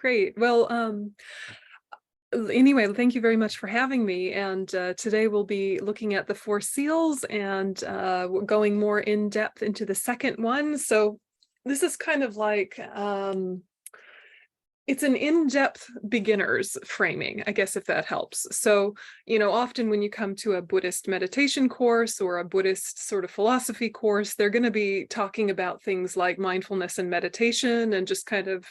great. Well, anyway, thank you very much for having me. And today we'll be looking at the four seals and going more in depth into the second one. So this is kind of like it's an in-depth beginner's framing, I guess, if that helps. So, often when you come to a Buddhist meditation course or a Buddhist sort of philosophy course, they're going to be talking about things like mindfulness and meditation and just kind of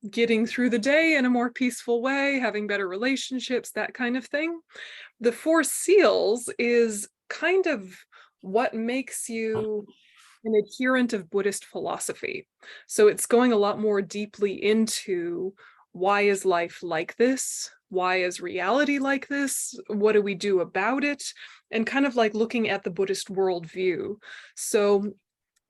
getting through the day in a more peaceful way, having better relationships, that kind of thing. The Four Seals is kind of what makes you an adherent of Buddhist philosophy. So it's going a lot more deeply into why is life like this? Why is reality like this? What do we do about it? And kind of like looking at the Buddhist worldview. So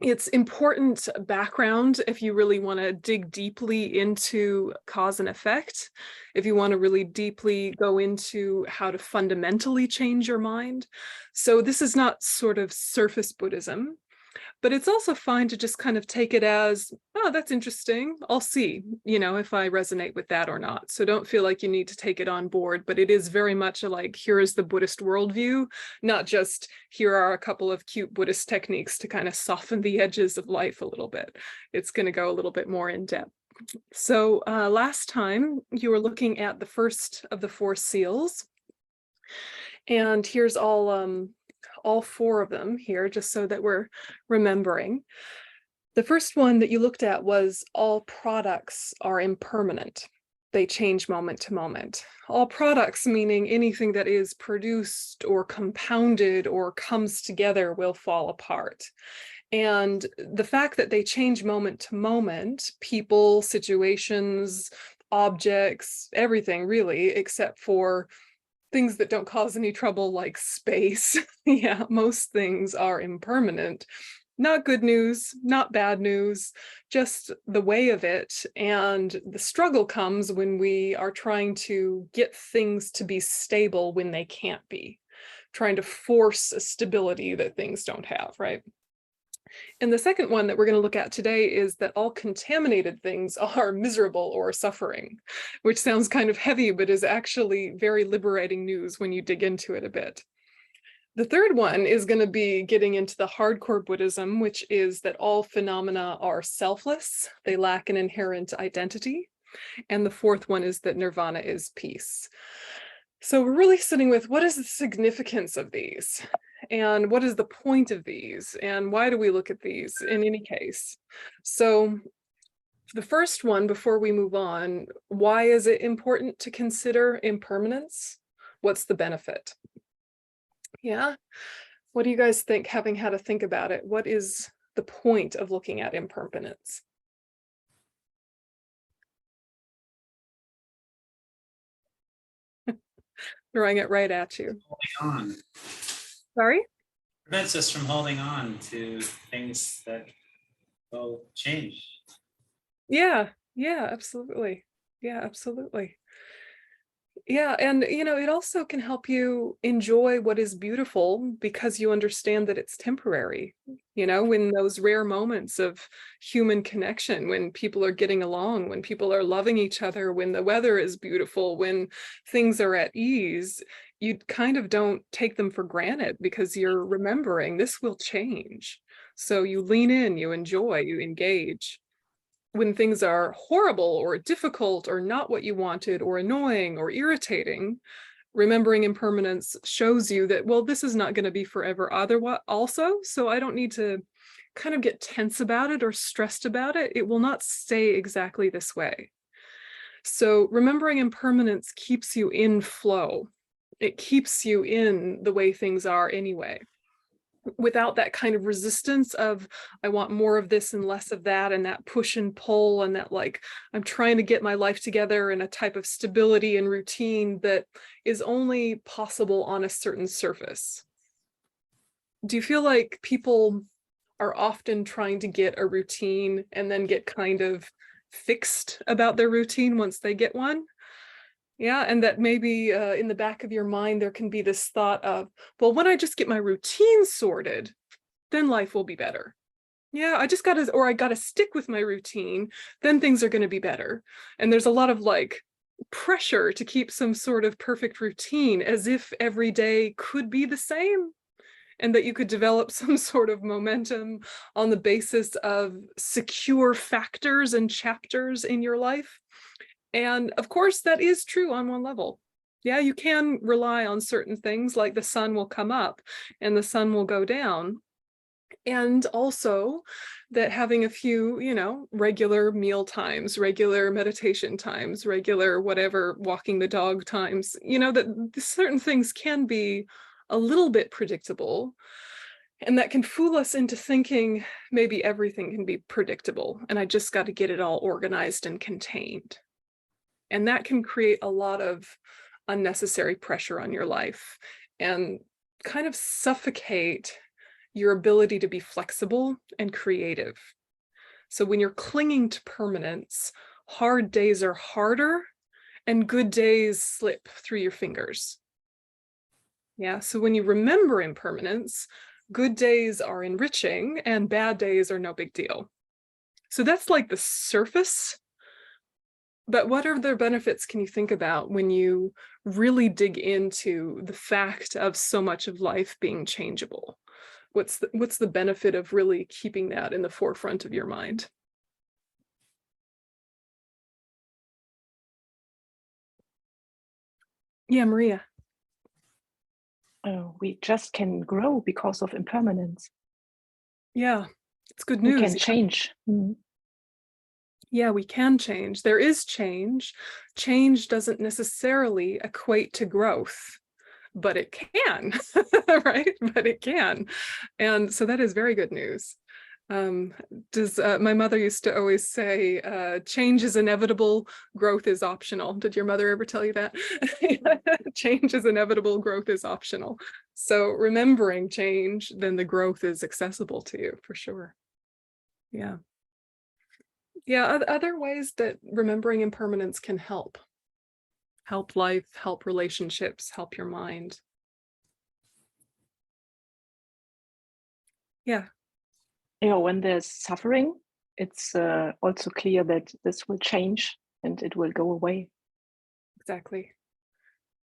it's important background if you really want to dig deeply into cause and effect, if you want to really deeply go into how to fundamentally change your mind. So this is not sort of surface Buddhism. But it's also fine to just kind of take it as, oh, that's interesting. I'll see, if I resonate with that or not. So don't feel like you need to take it on board, but it is very much like, here is the Buddhist worldview, not just here are a couple of cute Buddhist techniques to kind of soften the edges of life a little bit. It's going to go a little bit more in depth. So last time you were looking at the first of the four seals. And here's all four of them here, just so that we're remembering. The first one that you looked at was all products are impermanent. They change moment to moment. All products, meaning anything that is produced or compounded or comes together, will fall apart. And the fact that they change moment to moment, people, situations, objects, everything really, except for things that don't cause any trouble like space. Yeah, most things are impermanent. Not good news, not bad news, just the way of it. And the struggle comes when we are trying to get things to be stable when they can't be, trying to force a stability that things don't have, right? And the second one that we're going to look at today is that all contaminated things are miserable or suffering, which sounds kind of heavy, but is actually very liberating news when you dig into it a bit. The third one is going to be getting into the hardcore Buddhism, which is that all phenomena are selfless. They lack an inherent identity. And the fourth one is that nirvana is peace. So we're really sitting with, what is the significance of these? And what is the point of these? And why do we look at these in any case? So the first one, before we move on, why is it important to consider impermanence? What's the benefit? Yeah. What do you guys think, having had to think about it? What is the point of looking at impermanence? Throwing it right at you. Holding on. Sorry? Prevents us from holding on to things that will change. Yeah, absolutely. Yeah, absolutely. Yeah, and it also can help you enjoy what is beautiful because you understand that it's temporary. When those rare moments of human connection, when people are getting along, when people are loving each other, when the weather is beautiful, when things are at ease, you kind of don't take them for granted because you're remembering this will change. So you lean in, you enjoy, you engage. When things are horrible or difficult or not what you wanted or annoying or irritating, remembering impermanence shows you that, well, this is not going to be forever also, so I don't need to kind of get tense about it or stressed about it. It will not stay exactly this way. So remembering impermanence keeps you in flow. It keeps you in the way things are anyway, without that kind of resistance of, I want more of this and less of that, and that push and pull, and that like, I'm trying to get my life together in a type of stability and routine that is only possible on a certain surface. Do you feel like people are often trying to get a routine and then get kind of fixed about their routine once they get one? Yeah, and that maybe in the back of your mind, there can be this thought of, well, when I just get my routine sorted, then life will be better. Yeah, I gotta stick with my routine, then things are gonna be better. And there's a lot of like pressure to keep some sort of perfect routine as if every day could be the same and that you could develop some sort of momentum on the basis of secure factors and chapters in your life. And of course, that is true on one level. Yeah, you can rely on certain things like the sun will come up and the sun will go down. And also that having a few, regular meal times, regular meditation times, regular whatever walking the dog times, that certain things can be a little bit predictable. And that can fool us into thinking maybe everything can be predictable and I just got to get it all organized and contained. And that can create a lot of unnecessary pressure on your life and kind of suffocate your ability to be flexible and creative. So when you're clinging to permanence, hard days are harder and good days slip through your fingers. Yeah, so when you remember impermanence, good days are enriching and bad days are no big deal. So that's like the surface. But what other benefits can you think about when you really dig into the fact of so much of life being changeable? What's the benefit of really keeping that in the forefront of your mind? Yeah, Maria. We just can grow because of impermanence. Yeah, it's good We news. can change. Yeah, we can change. There is change. Change doesn't necessarily equate to growth, but it can, right? But it can. And so that is very good news. Does my mother used to always say, change is inevitable, growth is optional. Did your mother ever tell you that? Change is inevitable, growth is optional. So remembering change, then the growth is accessible to you for sure. Yeah. Yeah, other ways that remembering impermanence can help life, help relationships, help your mind. Yeah, When there's suffering, it's also clear that this will change and it will go away. exactly.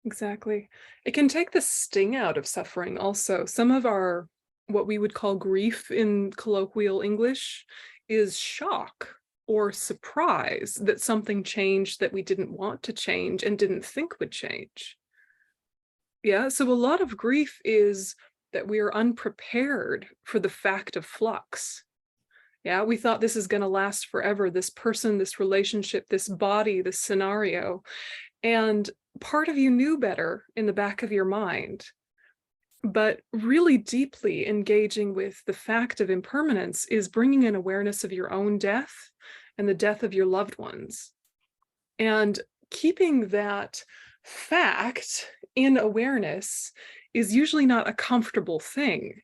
Exactly. It can take the sting out of suffering also. Some of our, what we would call grief in colloquial English, is shock or surprise that something changed that we didn't want to change and didn't think would change. Yeah, so a lot of grief is that we are unprepared for the fact of flux. Yeah, we thought this is going to last forever, this person, this relationship, this body, this scenario. And part of you knew better in the back of your mind. But really deeply engaging with the fact of impermanence is bringing an awareness of your own death and the death of your loved ones. And keeping that fact in awareness is usually not a comfortable thing.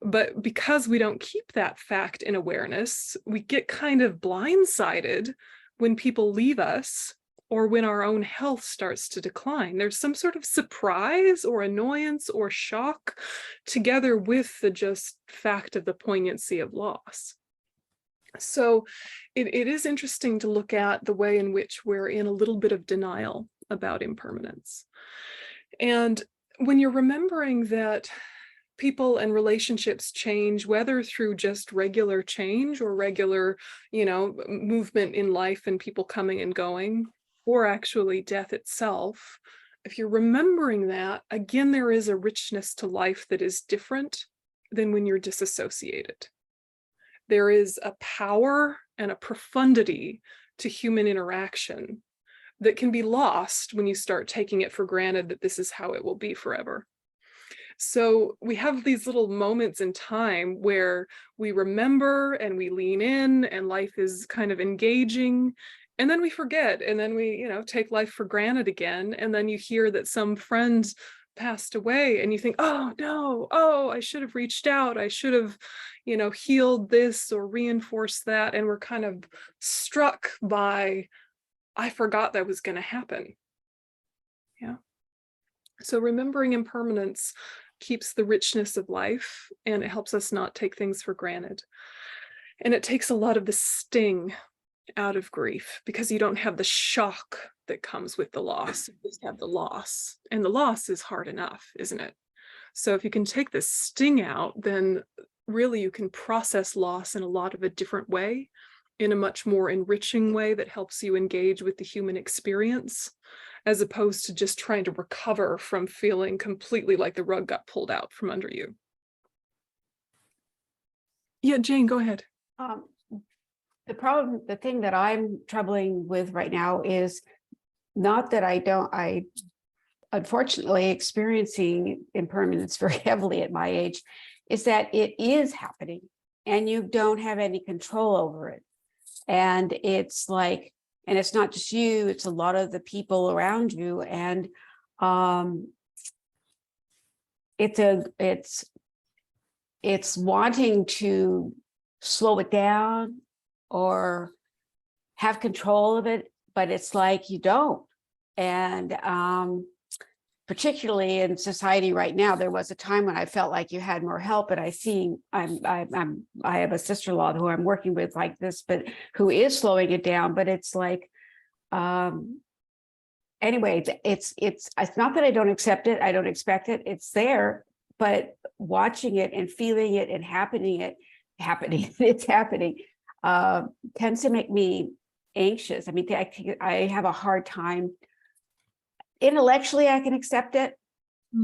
But because we don't keep that fact in awareness, we get kind of blindsided when people leave us or when our own health starts to decline. There's some sort of surprise or annoyance or shock together with the just fact of the poignancy of loss. So it is interesting to look at the way in which we're in a little bit of denial about impermanence. And when you're remembering that people and relationships change, whether through just regular change or regular, movement in life and people coming and going, or actually death itself, if you're remembering that, again, there is a richness to life that is different than when you're disassociated. There is a power and a profundity to human interaction that can be lost when you start taking it for granted that this is how it will be forever. So we have these little moments in time where we remember and we lean in and life is kind of engaging, and then we forget, and then we, take life for granted again. And then you hear that some friend passed away and you think, oh no, oh, I should have reached out. I should have, healed this or reinforced that. And we're kind of struck by, I forgot that was going to happen. Yeah. So remembering impermanence keeps the richness of life and it helps us not take things for granted. And it takes a lot of the sting out of grief because you don't have the shock that comes with the loss. You just have the loss. And the loss is hard enough, isn't it? So if you can take the sting out, then really you can process loss in a lot of a different way, in a much more enriching way that helps you engage with the human experience, as opposed to just trying to recover from feeling completely like the rug got pulled out from under you. Yeah, Jane, go ahead. The thing that I'm troubling with right now is not that I unfortunately experiencing impermanence very heavily at my age, is that it is happening and you don't have any control over it. And it's like, and it's not just you, it's a lot of the people around you. And it's wanting to slow it down or have control of it, but it's like you don't. And particularly in society right now, there was a time when I felt like you had more help, and I have a sister-in-law who I'm working with like this, but who is slowing it down. But it's like, anyway, it's not that I don't accept it, I don't expect it, it's there, but watching it and feeling it and it's happening tends to make me anxious. I mean, I have a hard time. Intellectually, I can accept it.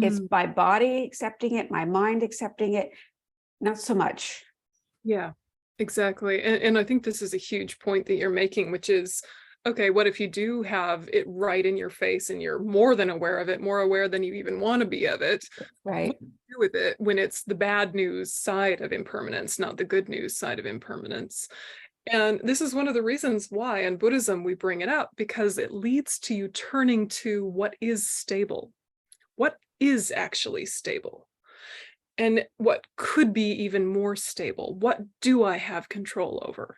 It's my body accepting it, my mind accepting it, not so much. Yeah, exactly. And I think this is a huge point that you're making, which is, okay, what if you do have it right in your face and you're more than aware of it, more aware than you even want to be of it? Right. What do you do with it when it's the bad news side of impermanence, not the good news side of impermanence? And this is one of the reasons why in Buddhism we bring it up, because it leads to you turning to what is stable, what is actually stable, and what could be even more stable. What do I have control over?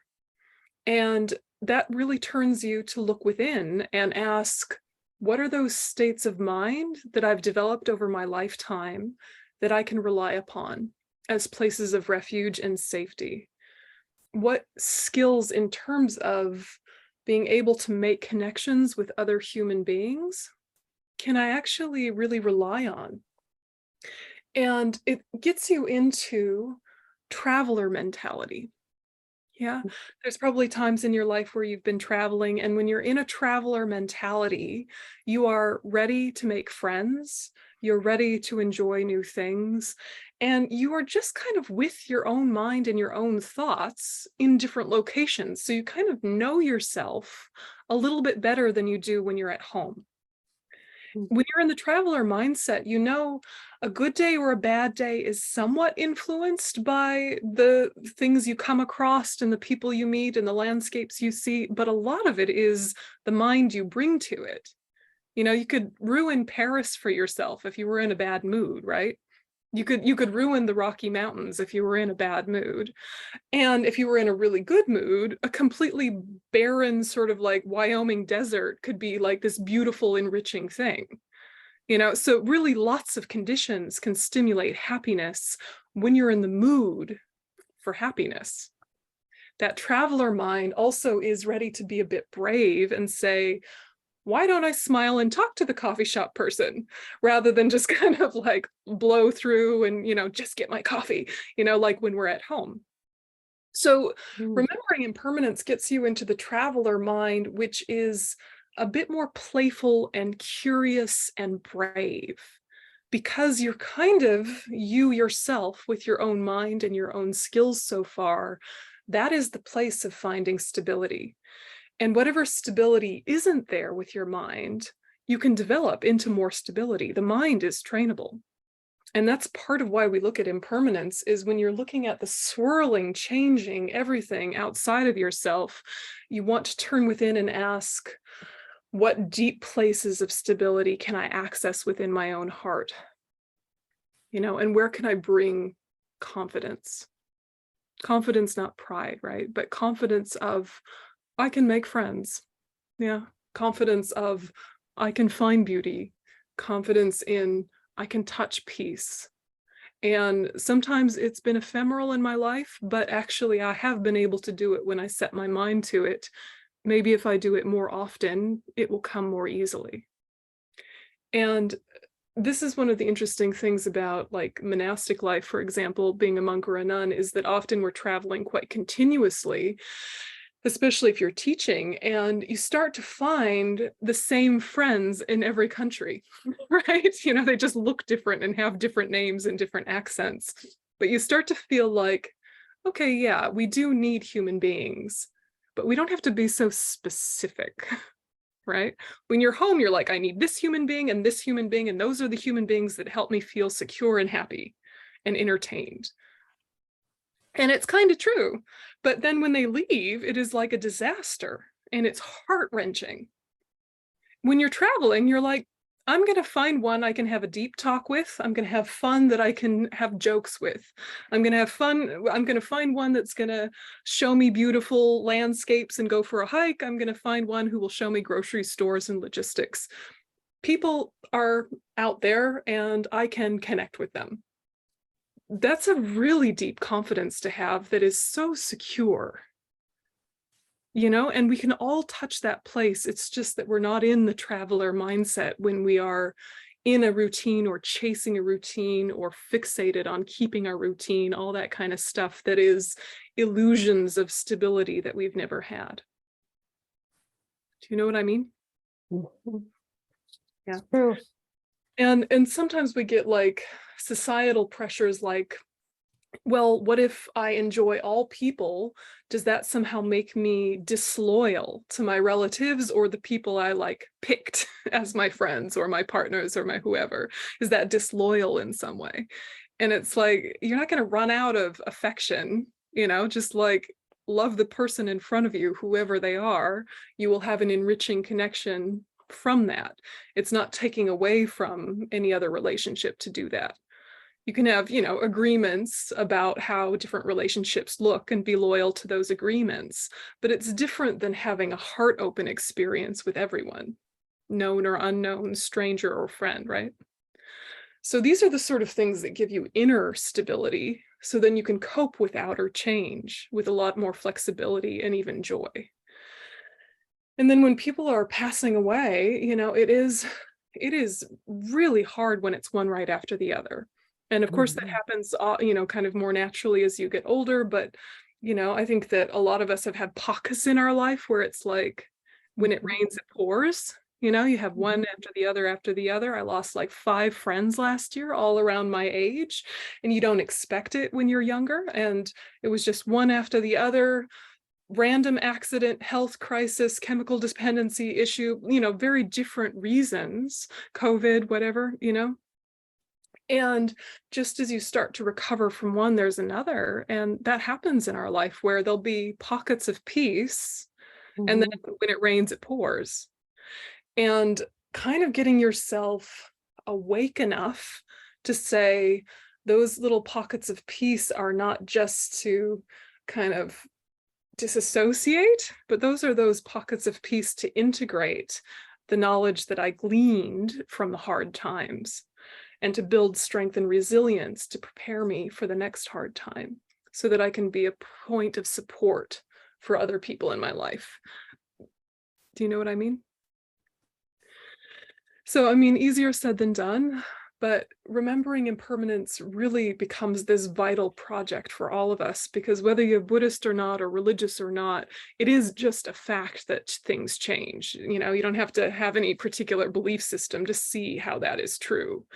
And that really turns you to look within and ask, what are those states of mind that I've developed over my lifetime that I can rely upon as places of refuge and safety? What skills in terms of being able to make connections with other human beings can I actually really rely on? And it gets you into traveler mentality. Yeah, there's probably times in your life where you've been traveling, and when you're in a traveler mentality, you are ready to make friends, you're ready to enjoy new things, and you are just kind of with your own mind and your own thoughts in different locations. So you kind of know yourself a little bit better than you do when you're at home. When you're in the traveler mindset, you know a good day or a bad day is somewhat influenced by the things you come across and the people you meet and the landscapes you see, but a lot of it is the mind you bring to it. You know, you could ruin Paris for yourself if you were in a bad mood, right? You could ruin the Rocky Mountains if you were in a bad mood. And if you were in a really good mood, a completely barren sort of like Wyoming desert could be like this beautiful, enriching thing. You know, so really lots of conditions can stimulate happiness when you're in the mood for happiness. That traveler mind also is ready to be a bit brave and say, why don't I smile and talk to the coffee shop person rather than just kind of like blow through and, you know, just get my coffee, you know, like when we're at home. So remembering impermanence gets you into the traveler mind, which is a bit more playful and curious and brave, because you're kind of you yourself with your own mind and your own skills so far. That is the place of finding stability. And whatever stability isn't there with your mind, you can develop into more stability. The mind is trainable. And that's part of why we look at impermanence, is when you're looking at the swirling, changing everything outside of yourself, you want to turn within and ask, what deep places of stability can I access within my own heart? You know, and where can I bring confidence? Confidence, not pride, right? But confidence of, I can make friends. Yeah. Confidence of, I can find beauty. Confidence in, I can touch peace. And sometimes it's been ephemeral in my life, but actually I have been able to do it when I set my mind to it. Maybe if I do it more often, it will come more easily. And this is one of the interesting things about like monastic life, for example, being a monk or a nun, is that often we're traveling quite continuously, especially if you're teaching, and you start to find the same friends in every country, right? You know, they just look different and have different names and different accents, but you start to feel like, okay, yeah, we do need human beings, but we don't have to be so specific. Right? When you're home, you're like, I need this human being and this human being, and those are the human beings that help me feel secure and happy and entertained. And it's kind of true. But then when they leave, it is like a disaster and it's heart-wrenching. When you're traveling, you're like, I'm going to find one I can have a deep talk with. I'm going to have fun that I can have jokes with. I'm going to have fun. I'm going to find one that's going to show me beautiful landscapes and go for a hike. I'm going to find one who will show me grocery stores and logistics. People are out there and I can connect with them. That's a really deep confidence to have that is so secure. You know, and we can all touch that place. It's just that we're not in the traveler mindset when we are in a routine or chasing a routine or fixated on keeping our routine, all that kind of stuff that is illusions of stability that we've never had. Do you know what I mean? Mhm. Yeah. True. And sometimes we get like societal pressures like, well, what if I enjoy all people? Does that somehow make me disloyal to my relatives or the people I like picked as my friends or my partners or my whoever? Is that disloyal in some way? And it's like, you're not going to run out of affection, you know, just like love the person in front of you, whoever they are. You will have an enriching connection from that. It's not taking away from any other relationship to do that. You can have, you know, agreements about how different relationships look and be loyal to those agreements, but it's different than having a heart open experience with everyone, known or unknown, stranger or friend, right? So these are the sort of things that give you inner stability, so then you can cope with outer change with a lot more flexibility and even joy. And then when people are passing away, you know, it is really hard when it's one right after the other. And of course, that happens, you know, kind of more naturally as you get older. But, you know, I think that a lot of us have had pockets in our life where it's like, when it rains, it pours. You know, you have one after the other after the other. I lost like 5 friends last year, all around my age. And you don't expect it when you're younger. And it was just one after the other. Random accident, health crisis, chemical dependency issue, you know, very different reasons, COVID, whatever, you know. And just as you start to recover from one, there's another. And that happens in our life where there'll be pockets of peace. And then when it rains, it pours. And kind of getting yourself awake enough to say those little pockets of peace are not just to kind of disassociate, but those are those pockets of peace to integrate the knowledge that I gleaned from the hard times and to build strength and resilience to prepare me for the next hard time so that I can be a point of support for other people in my life. Do you know what I mean? So, I mean, easier said than done, but remembering impermanence really becomes this vital project for all of us, because whether you're Buddhist or not, or religious or not, it is just a fact that things change. You know, you don't have to have any particular belief system to see how that is true.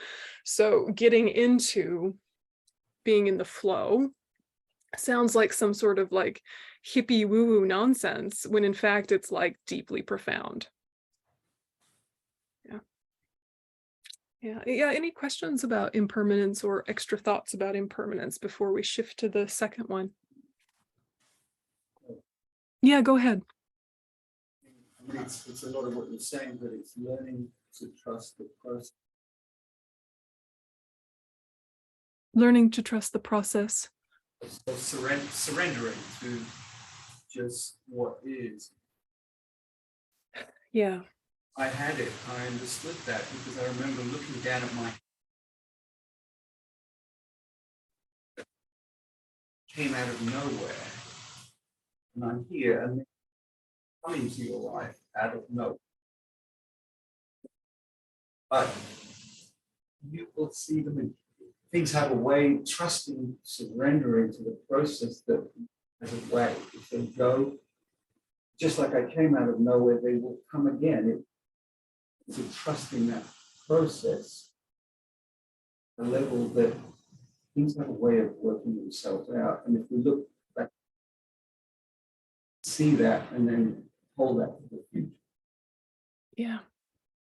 So getting into being in the flow sounds like some sort of like hippie woo-woo nonsense, when in fact it's like deeply profound. Yeah. Any questions about impermanence or extra thoughts about impermanence before we shift to the second one? Yeah, go ahead. I mean, it's a lot of what you're saying, but it's learning to trust the process. Learning to trust the process. So surrendering to just what is. Yeah. I had it. I understood that because I remember looking down at my came out of nowhere. And I'm here and come into your life out of nowhere. But you will see them in things have a way, trusting, surrendering to the process that has a way. If they go, just like I came out of nowhere, they will come again. It's a trusting that process, a level that things have a way of working themselves out. And if we look back, see that, and then hold that for the future. Yeah.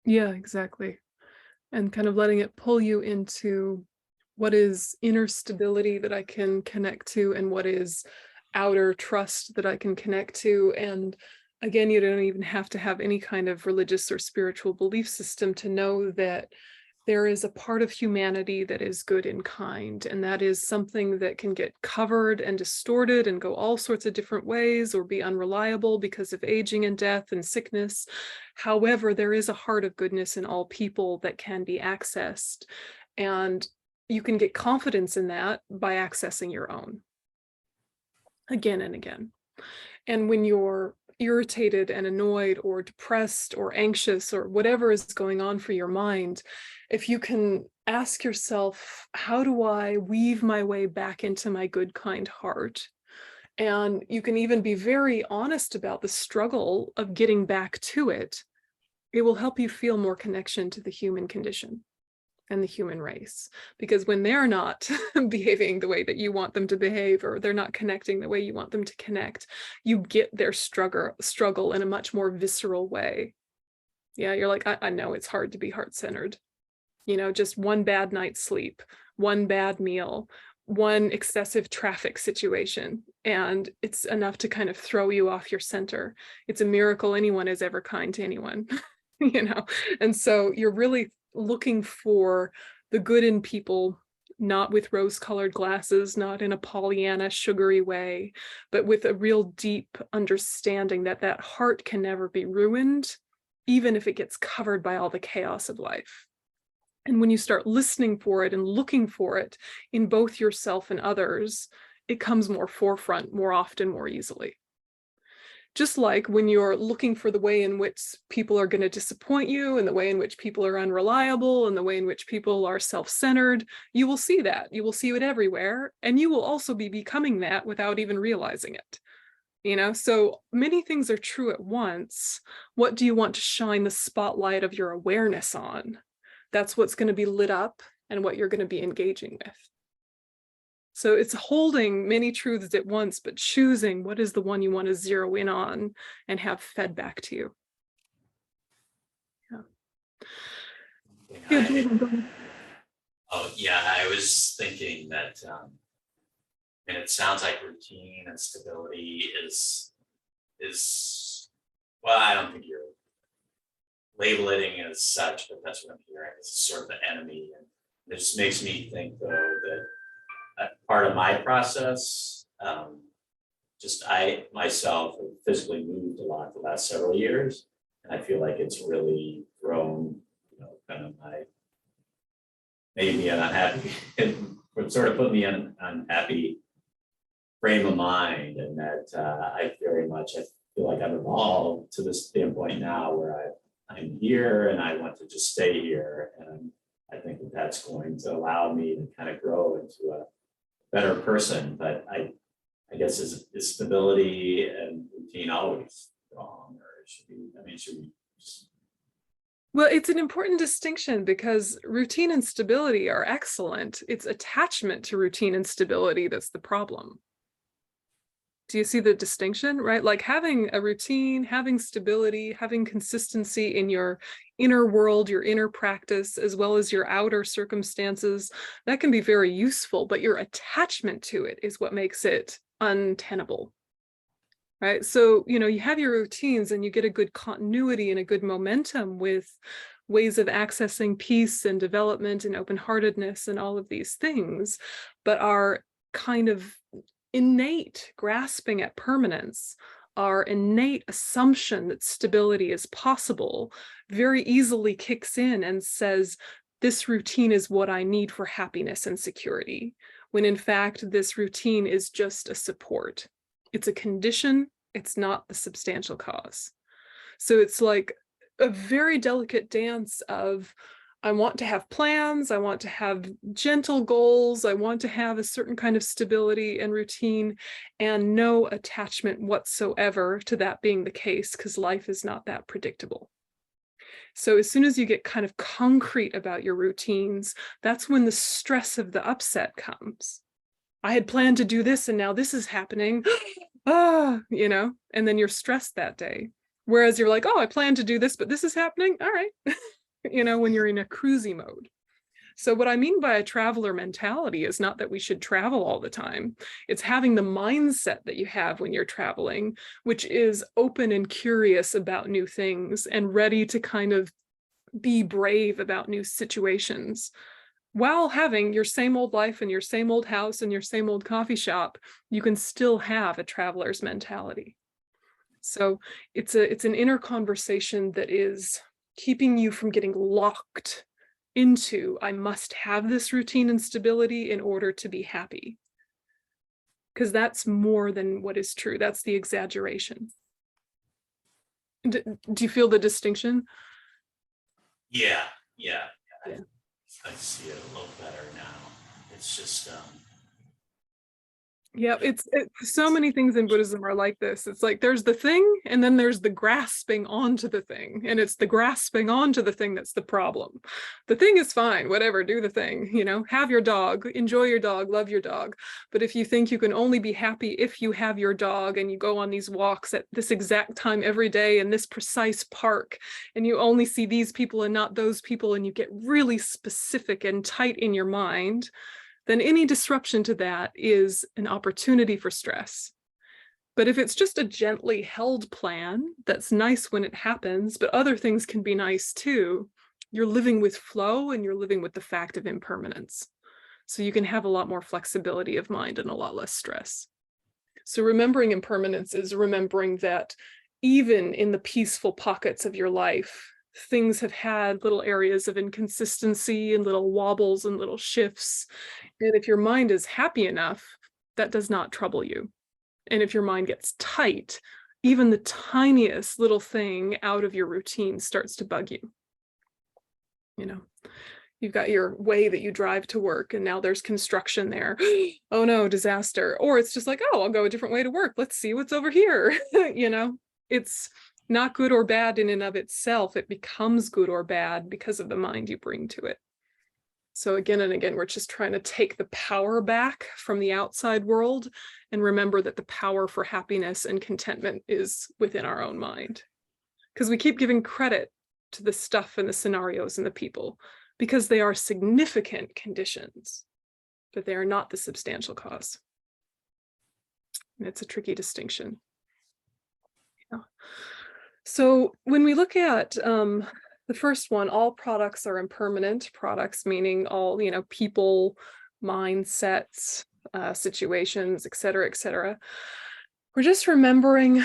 Yeah, exactly. And kind of letting it pull you into what is inner stability that I can connect to and what is outer trust that I can connect to. And again, you don't even have to have any kind of religious or spiritual belief system to know that there is a part of humanity that is good and kind, and that is something that can get covered and distorted and go all sorts of different ways or be unreliable because of aging and death and sickness. However, there is a heart of goodness in all people that can be accessed, and you can get confidence in that by accessing your own again and again. And when you're irritated and annoyed or depressed or anxious or whatever is going on for your mind, if you can ask yourself, how do I weave my way back into my good, kind heart? And you can even be very honest about the struggle of getting back to it. It will help you feel more connection to the human condition and the human race, because when they're not behaving the way that you want them to behave, or they're not connecting the way you want them to connect, you get their struggle in a much more visceral way. Yeah, you're like, I know it's hard to be heart-centered. You know, just one bad night's sleep, one bad meal, one excessive traffic situation, and it's enough to kind of throw you off your center. It's a miracle anyone is ever kind to anyone, you know? And so you're really looking for the good in people, not with rose-colored glasses, not in a Pollyanna sugary way, but with a real deep understanding that that heart can never be ruined, even if it gets covered by all the chaos of life. And when you start listening for it and looking for it in both yourself and others, it comes more forefront, more often, more easily. Just like when you're looking for the way in which people are going to disappoint you, and the way in which people are unreliable, and the way in which people are self-centered, you will see that. You will see it everywhere, and you will also be becoming that without even realizing it. You know, so many things are true at once. What do you want to shine the spotlight of your awareness on? That's what's going to be lit up and what you're going to be engaging with. So it's holding many truths at once, but choosing what is the one you want to zero in on and have fed back to you. Yeah. Oh, yeah, I was thinking that, and it sounds like routine and stability is, well, I don't think you're labeling it as such, but that's what I'm hearing. It's sort of the enemy. And this makes me think, though, that part of my process, just I myself have physically moved a lot the last several years, and I feel like it's really grown, you know, kind of made me an unhappy, it sort of put me in an unhappy frame of mind, and that I feel like I've evolved to this standpoint now where I'm here and I want to just stay here, and I think that that's going to allow me to kind of grow into a better person. But I guess is stability and routine always wrong, or should we just... Well, it's an important distinction, because routine and stability are excellent. It's attachment to routine and stability that's the problem. Do you see the distinction, right? Like having a routine, having stability, having consistency in your inner world, your inner practice, as well as your outer circumstances, that can be very useful, but your attachment to it is what makes it untenable, right? So, you know, you have your routines and you get a good continuity and a good momentum with ways of accessing peace and development and open-heartedness and all of these things, but our kind of innate grasping at permanence, our innate assumption that stability is possible, very easily kicks in and says, this routine is what I need for happiness and security. when in fact this routine is just a support. It's a condition, it's not the substantial cause. So it's like a very delicate dance of, I want to have plans, I want to have gentle goals, I want to have a certain kind of stability and routine, and no attachment whatsoever to that being the case, because life is not that predictable. So as soon as you get kind of concrete about your routines, that's when the stress of the upset comes. I had planned to do this and now this is happening. You know, and then you're stressed that day. Whereas you're like, oh, I planned to do this, but this is happening. All right. You know, when you're in a cruisy mode. So what I mean by a traveler mentality is not that we should travel all the time. It's having the mindset that you have when you're traveling, which is open and curious about new things and ready to kind of be brave about new situations, while having your same old life and your same old house and your same old coffee shop. You can still have a traveler's mentality. So it's an inner conversation that is keeping you from getting locked into, I must have this routine and stability in order to be happy. Because that's more than what is true. That's the exaggeration. Do you feel the distinction? Yeah. Yeah. I see it a little better now. It's just, Yeah, it's so many things in Buddhism are like this. It's like there's the thing, and then there's the grasping onto the thing, and it's the grasping onto the thing that's the problem. The thing is fine, whatever, do the thing, you know, have your dog, enjoy your dog, love your dog. But if you think you can only be happy if you have your dog and you go on these walks at this exact time every day in this precise park, and you only see these people and not those people, and you get really specific and tight in your mind, then any disruption to that is an opportunity for stress. But if it's just a gently held plan that's nice when it happens, but other things can be nice too, you're living with flow and you're living with the fact of impermanence. So you can have a lot more flexibility of mind and a lot less stress. So remembering impermanence is remembering that even in the peaceful pockets of your life, things have had little areas of inconsistency and little wobbles and little shifts. And if your mind is happy enough, that does not trouble you. And if your mind gets tight, even the tiniest little thing out of your routine starts to bug you. You know, you've got your way that you drive to work and now there's construction there. Oh no, disaster. Or it's just like, oh, I'll go a different way to work. Let's see what's over here. You know, it's not good or bad in and of itself. It becomes good or bad because of the mind you bring to it. So again and again, we're just trying to take the power back from the outside world and remember that the power for happiness and contentment is within our own mind. Because we keep giving credit to the stuff and the scenarios and the people because they are significant conditions, but they are not the substantial cause. And it's a tricky distinction. Yeah. So when we look at the first one, all products are impermanent. Products meaning all, you know, people, mindsets, situations, et cetera, et cetera. We're just remembering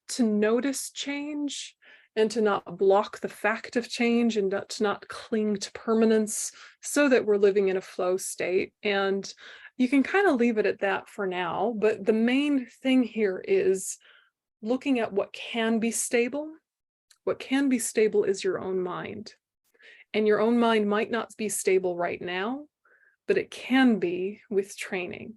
to notice change and to not block the fact of change and to not cling to permanence so that we're living in a flow state. And you can kind of leave it at that for now. But the main thing here is looking at what can be stable. What can be stable is your own mind. And your own mind might not be stable right now, but it can be with training.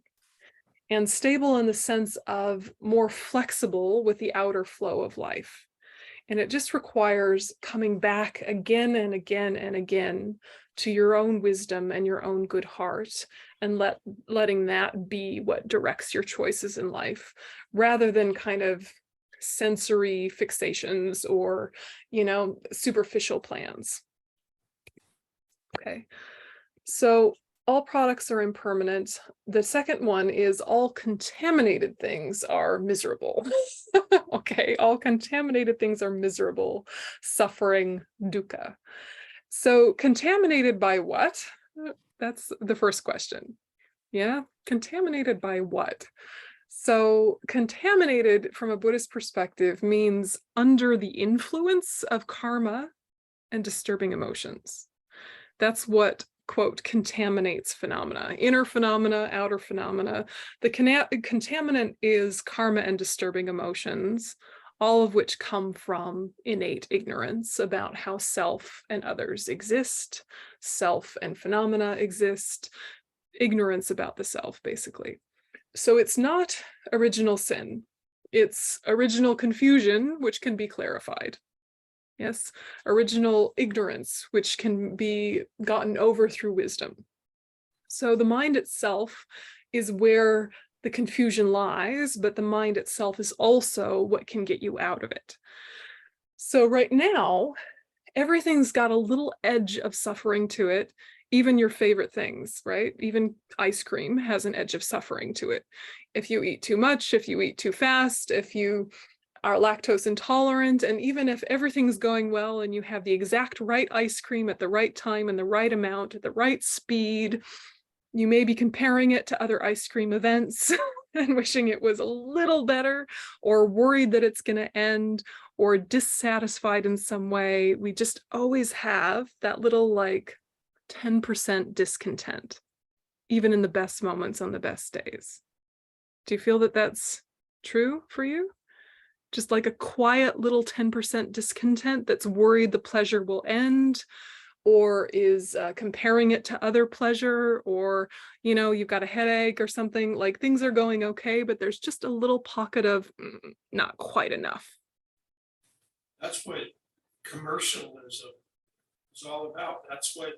And stable in the sense of more flexible with the outer flow of life. And it just requires coming back again and again and again to your own wisdom and your own good heart, and letting that be what directs your choices in life, rather than kind of sensory fixations or, you know, superficial plans. Okay, so all products are impermanent. The second one is all contaminated things are miserable. Okay, all contaminated things are miserable, suffering, dukkha. So contaminated by what? That's the first question. Yeah, contaminated by what? So contaminated from a Buddhist perspective means under the influence of karma and disturbing emotions. That's what quote, contaminates phenomena, inner phenomena, outer phenomena. The contaminant is karma and disturbing emotions, all of which come from innate ignorance about how self and others exist, self and phenomena exist, ignorance about the self, basically. So it's not original sin. It's original confusion, which can be clarified. Yes, original ignorance, which can be gotten over through wisdom. So the mind itself is where the confusion lies, but the mind itself is also what can get you out of it. So right now, everything's got a little edge of suffering to it, even your favorite things, right? Even ice cream has an edge of suffering to it. If you eat too much, if you eat too fast, if you are lactose intolerant, and even if everything's going well and you have the exact right ice cream at the right time and the right amount at the right speed, you may be comparing it to other ice cream events and wishing it was a little better, or worried that it's going to end, or dissatisfied in some way. We just always have that little like 10% discontent, even in the best moments on the best days. Do you feel that that's true for you? Just like a quiet little 10% discontent that's worried the pleasure will end, or is comparing it to other pleasure, or, you know, you've got a headache or something, like things are going okay, but there's just a little pocket of not quite enough. That's what commercialism is all about. That's what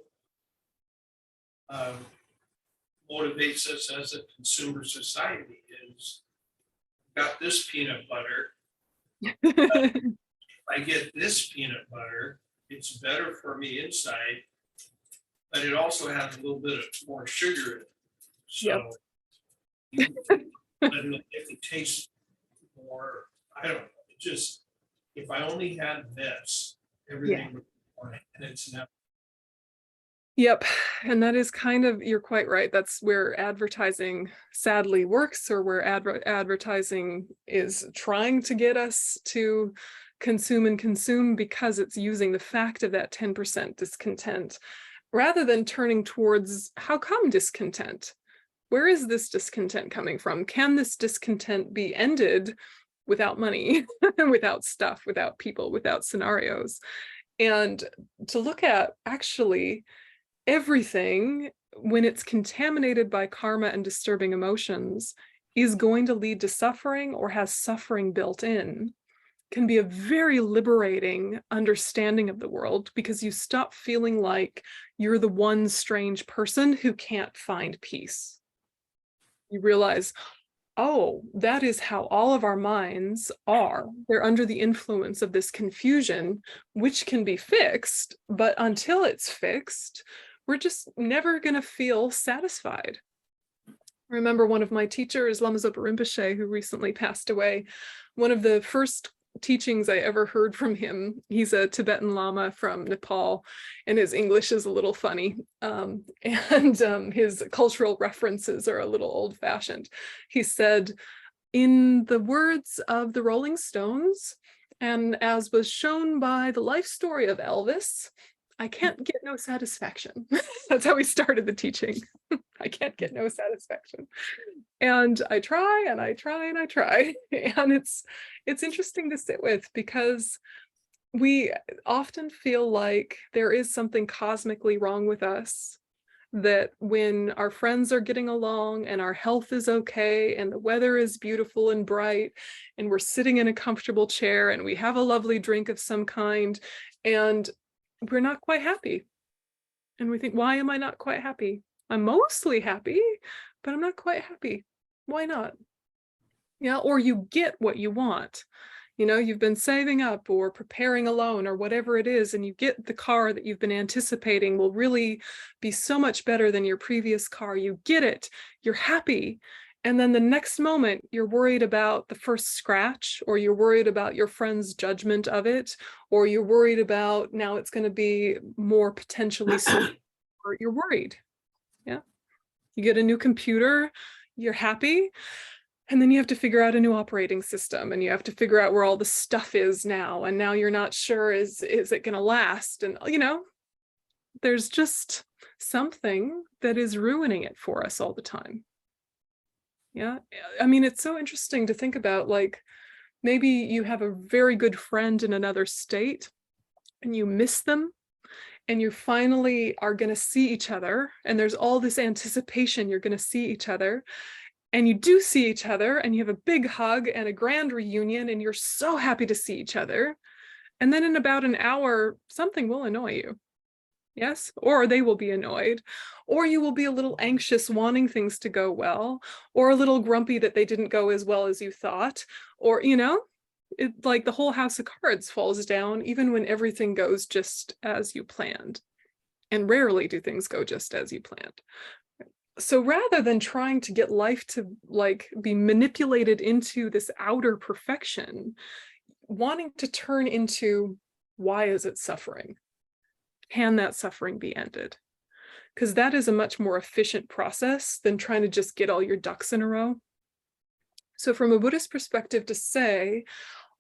motivates us as a consumer society is, got this peanut butter. If I get this peanut butter, it's better for me inside, but it also has a little bit of more sugar in it. So if it tastes more, I don't know, it just, if I only had this, everything would be fine, and it's not. Yep. And that is kind of, you're quite right. That's where advertising sadly works, or where advertising is trying to get us to consume and consume, because it's using the fact of that 10% discontent rather than turning towards how come discontent? Where is this discontent coming from? Can this discontent be ended without money, without stuff, without people, without scenarios? And to look at actually everything, when it's contaminated by karma and disturbing emotions, is going to lead to suffering or has suffering built in, can be a very liberating understanding of the world, because you stop feeling like you're the one strange person who can't find peace. You realize, oh, that is how all of our minds are. They're under the influence of this confusion, which can be fixed, but until it's fixed, we're just never going to feel satisfied. I remember one of my teachers, Lama Zopa Rinpoche, who recently passed away, one of the first teachings I ever heard from him, he's a Tibetan Lama from Nepal, and his English is a little funny, and his cultural references are a little old-fashioned. He said, in the words of the Rolling Stones, and as was shown by the life story of Elvis, I can't get no satisfaction. That's how he started the teaching. I can't get no satisfaction. And I try and I try and I try. And it's interesting to sit with, because we often feel like there is something cosmically wrong with us, that when our friends are getting along and our health is okay and the weather is beautiful and bright and we're sitting in a comfortable chair and we have a lovely drink of some kind and we're not quite happy. And we think, why am I not quite happy? I'm mostly happy, but I'm not quite happy. Why not? Yeah, or you get what you want. You know, you've been saving up or preparing a loan or whatever it is, and you get the car that you've been anticipating will really be so much better than your previous car. You get it, you're happy. And then the next moment, you're worried about the first scratch, or you're worried about your friend's judgment of it, or you're worried about now it's going to be more potentially stolen, or you're worried. Yeah. You get a new computer, you're happy. And then you have to figure out a new operating system, and you have to figure out where all the stuff is now. And now you're not sure, is it going to last? And, you know, there's just something that is ruining it for us all the time. Yeah, I mean, it's so interesting to think about, like, maybe you have a very good friend in another state and you miss them, and you finally are going to see each other, and there's all this anticipation you're going to see each other, and you do see each other, and you have a big hug and a grand reunion, and you're so happy to see each other. And then in about an hour, something will annoy you. Yes, or they will be annoyed, or you will be a little anxious, wanting things to go well, or a little grumpy that they didn't go as well as you thought, or, you know, it, like the whole house of cards falls down, even when everything goes just as you planned. And rarely do things go just as you planned. So rather than trying to get life to like be manipulated into this outer perfection, wanting to turn into, why is it suffering? Can that suffering be ended? Because that is a much more efficient process than trying to just get all your ducks in a row. So from a Buddhist perspective, to say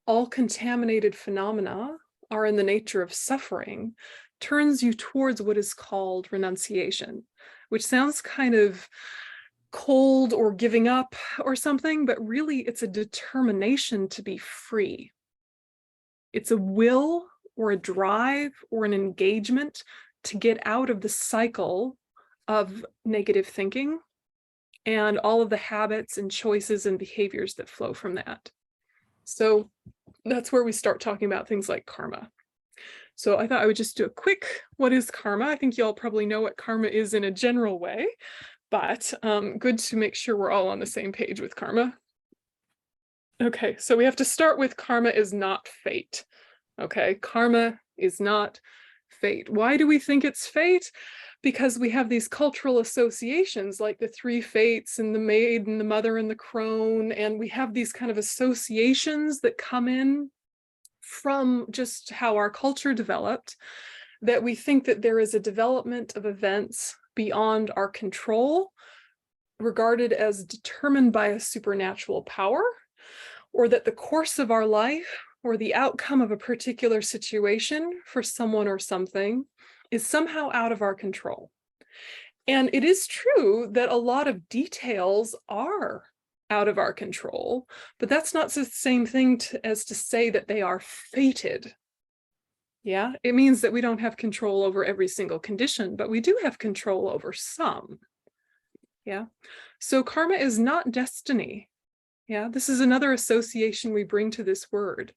all contaminated phenomena are in the nature of suffering turns you towards what is called renunciation, which sounds kind of cold or giving up or something, but really it's a determination to be free. It's a will or a drive or an engagement to get out of the cycle of negative thinking and all of the habits and choices and behaviors that flow from that. So that's where we start talking about things like karma. So I thought I would just do a quick, what is karma? I think you all probably know what karma is in a general way, but good to make sure we're all on the same page with karma. Okay, so we have to start with karma is not fate. Okay, karma is not fate. Why do we think it's fate? Because we have these cultural associations like the three fates and the maid and the mother and the crone, and we have these kind of associations that come in from just how our culture developed, that we think that there is a development of events beyond our control, regarded as determined by a supernatural power, or that the course of our life or the outcome of a particular situation for someone or something is somehow out of our control. And it is true that a lot of details are out of our control, but that's not the same thing as to say that they are fated. Yeah, it means that we don't have control over every single condition, but we do have control over some. Yeah, so karma is not destiny. Yeah, this is another association we bring to this word,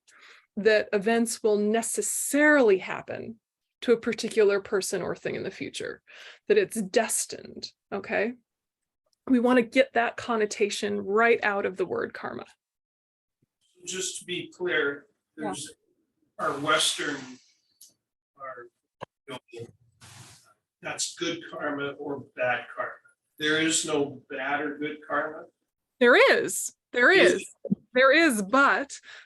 that events will necessarily happen to a particular person or thing in the future, that it's destined, okay? We want to get that connotation right out of the word karma. Just to be clear, there's our Western, that's good karma or bad karma. There is no bad or good karma. There is, but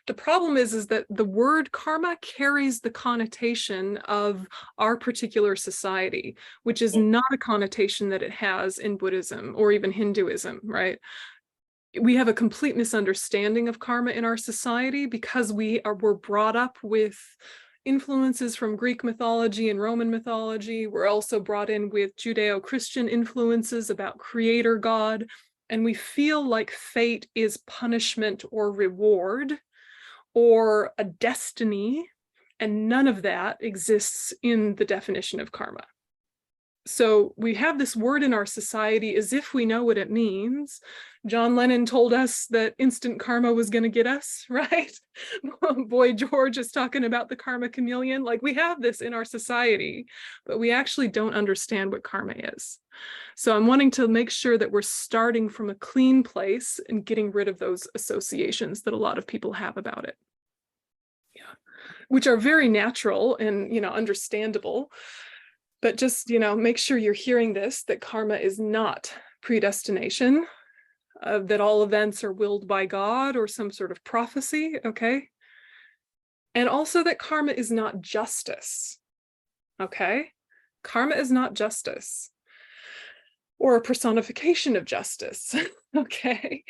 the problem is that the word karma carries the connotation of our particular society, which is not a connotation that it has in Buddhism or even Hinduism, right? We have a complete misunderstanding of karma in our society because we're brought up with influences from Greek mythology and Roman mythology. We're also brought in with Judeo-Christian influences about creator God. And we feel like fate is punishment or reward or a destiny, and none of that exists in the definition of karma. So we have this word in our society as if we know what it means. John Lennon told us that instant karma was going to get us, right? Boy George is talking about the karma chameleon. Like, we have this in our society, but we actually don't understand what karma is. So I'm wanting to make sure that we're starting from a clean place and getting rid of those associations that a lot of people have about it. Yeah, which are very natural and, you know, understandable. But just, you know, make sure you're hearing this, that karma is not predestination, that all events are willed by God or some sort of prophecy, okay? And also that karma is not justice, okay? Karma is not justice or a personification of justice, okay?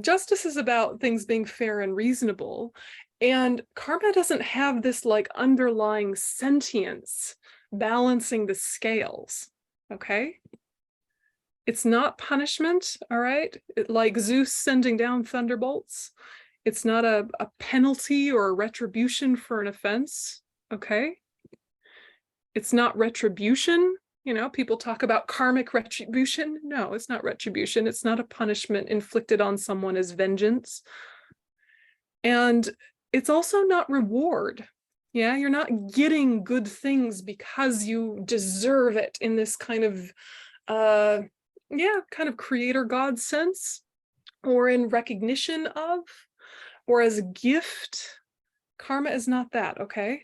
Justice is about things being fair and reasonable, and karma doesn't have this like underlying sentience balancing the scales, okay? It's not punishment, all right? Like Zeus sending down thunderbolts. It's not a penalty or a retribution for an offense, okay? It's not retribution. You know, people talk about karmic retribution. No, it's not retribution. It's not a punishment inflicted on someone as vengeance. And it's also not reward. Yeah, you're not getting good things because you deserve it in this kind of, kind of creator God sense, or in recognition of, or as a gift. Karma is not that, okay?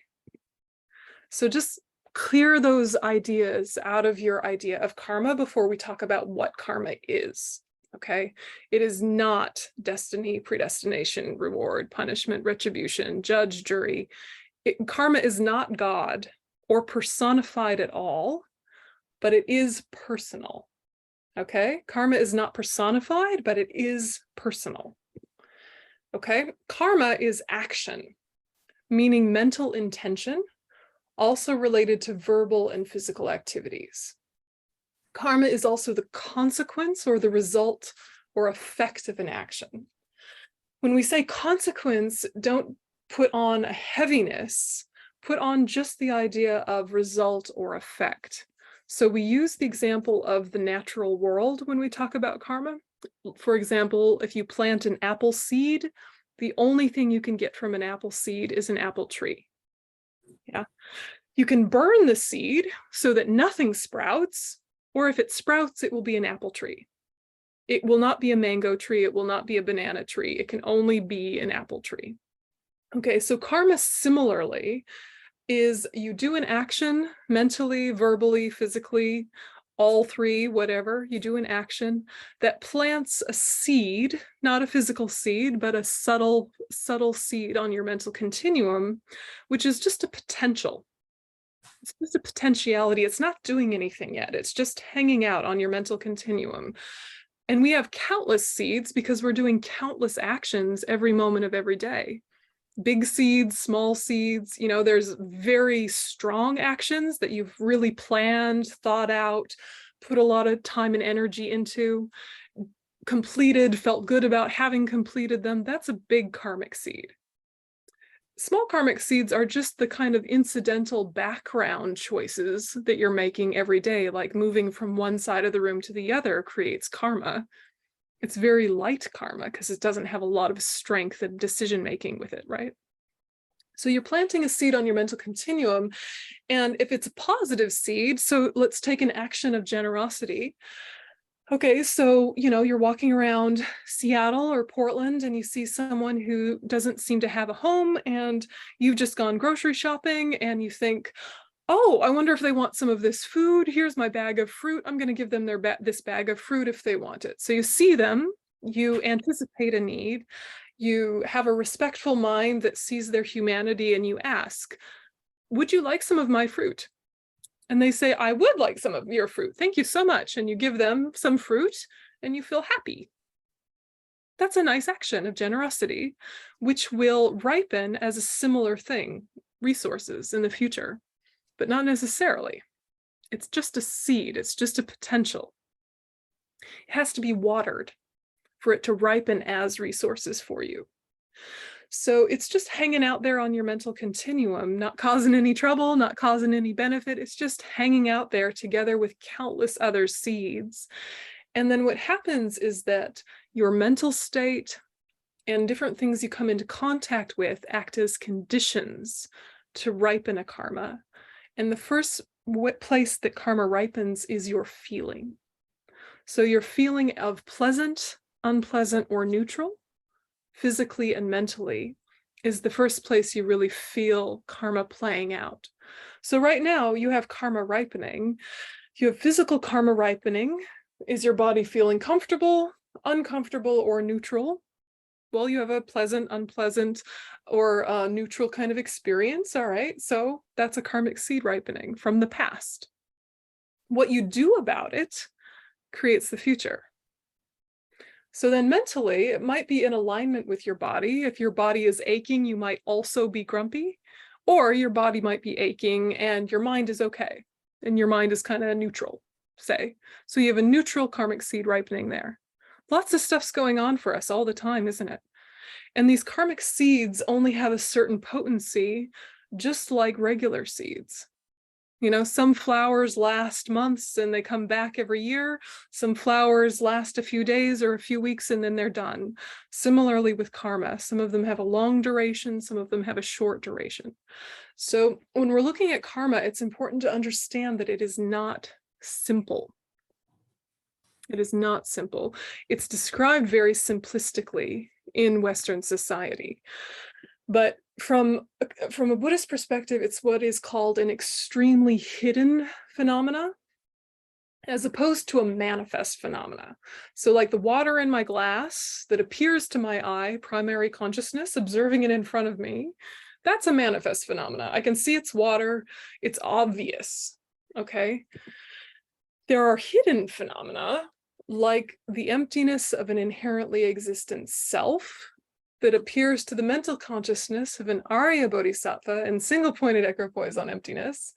So just clear those ideas out of your idea of karma before we talk about what karma is, okay? It is not destiny, predestination, reward, punishment, retribution, judge, jury. Karma is not God or personified at all, but it is personal, okay? Karma is not personified, but it is personal, okay? Karma is action, meaning mental intention, also related to verbal and physical activities. Karma is also the consequence or the result or effect of an action. When we say consequence, don't put on a heaviness, put on just the idea of result or effect. So we use the example of the natural world when we talk about karma. For example, if you plant an apple seed, the only thing you can get from an apple seed is an apple tree. Yeah. You can burn the seed so that nothing sprouts, or if it sprouts, it will be an apple tree. It will not be a mango tree. It will not be a banana tree. It can only be an apple tree. Okay, so karma similarly is you do an action mentally, verbally, physically, all three, whatever, you do an action that plants a seed, not a physical seed, but a subtle seed on your mental continuum, which is just a potential. It's just a potentiality. It's not doing anything yet. It's just hanging out on your mental continuum. And we have countless seeds because we're doing countless actions every moment of every day. Big seeds, small seeds, you know, there's very strong actions that you've really planned, thought out, put a lot of time and energy into, completed, felt good about having completed them. That's a big karmic seed. Small karmic seeds are just the kind of incidental background choices that you're making every day, like moving from one side of the room to the other creates karma. It's very light karma because it doesn't have a lot of strength and decision making with it, right? So you're planting a seed on your mental continuum, and if it's a positive seed, so let's take an action of generosity. Okay, so, you know, you're walking around Seattle or Portland and you see someone who doesn't seem to have a home, and you've just gone grocery shopping and you think, oh, I wonder if they want some of this food. Here's my bag of fruit. I'm going to give them this bag of fruit if they want it. So you see them, you anticipate a need, you have a respectful mind that sees their humanity, and you ask, would you like some of my fruit? And they say, I would like some of your fruit. Thank you so much. And you give them some fruit and you feel happy. That's a nice action of generosity, which will ripen as a similar thing, resources in the future, but not necessarily. It's just a seed. It's just a potential. It has to be watered for it to ripen as resources for you. So it's just hanging out there on your mental continuum, not causing any trouble, not causing any benefit. It's just hanging out there together with countless other seeds. And then what happens is that your mental state and different things you come into contact with act as conditions to ripen a karma. And the first place that karma ripens is your feeling. So your feeling of pleasant, unpleasant, or neutral, physically and mentally, is the first place you really feel karma playing out. So right now you have karma ripening. You have physical karma ripening. Is your body feeling comfortable, uncomfortable, or neutral? Well, you have a pleasant, unpleasant, or neutral kind of experience. All right, so that's a karmic seed ripening from the past. What you do about it creates the future. So then mentally, it might be in alignment with your body. If your body is aching, you might also be grumpy. Or your body might be aching and your mind is okay. And your mind is kind of neutral, say. So you have a neutral karmic seed ripening there. Lots of stuff's going on for us all the time, isn't it? And these karmic seeds only have a certain potency, just like regular seeds. You know, some flowers last months and they come back every year. Some flowers last a few days or a few weeks and then they're done. Similarly with karma, some of them have a long duration, some of them have a short duration. So when we're looking at karma, it's important to understand that it is not simple. It is not simple. It's described very simplistically in Western society. But from a Buddhist perspective, it's what is called an extremely hidden phenomena, as opposed to a manifest phenomena. So like the water in my glass that appears to my eye, primary consciousness, observing it in front of me, that's a manifest phenomena. I can see it's water, it's obvious, okay? There are hidden phenomena, like the emptiness of an inherently existent self that appears to the mental consciousness of an Arya Bodhisattva and single-pointed equipoise on emptiness.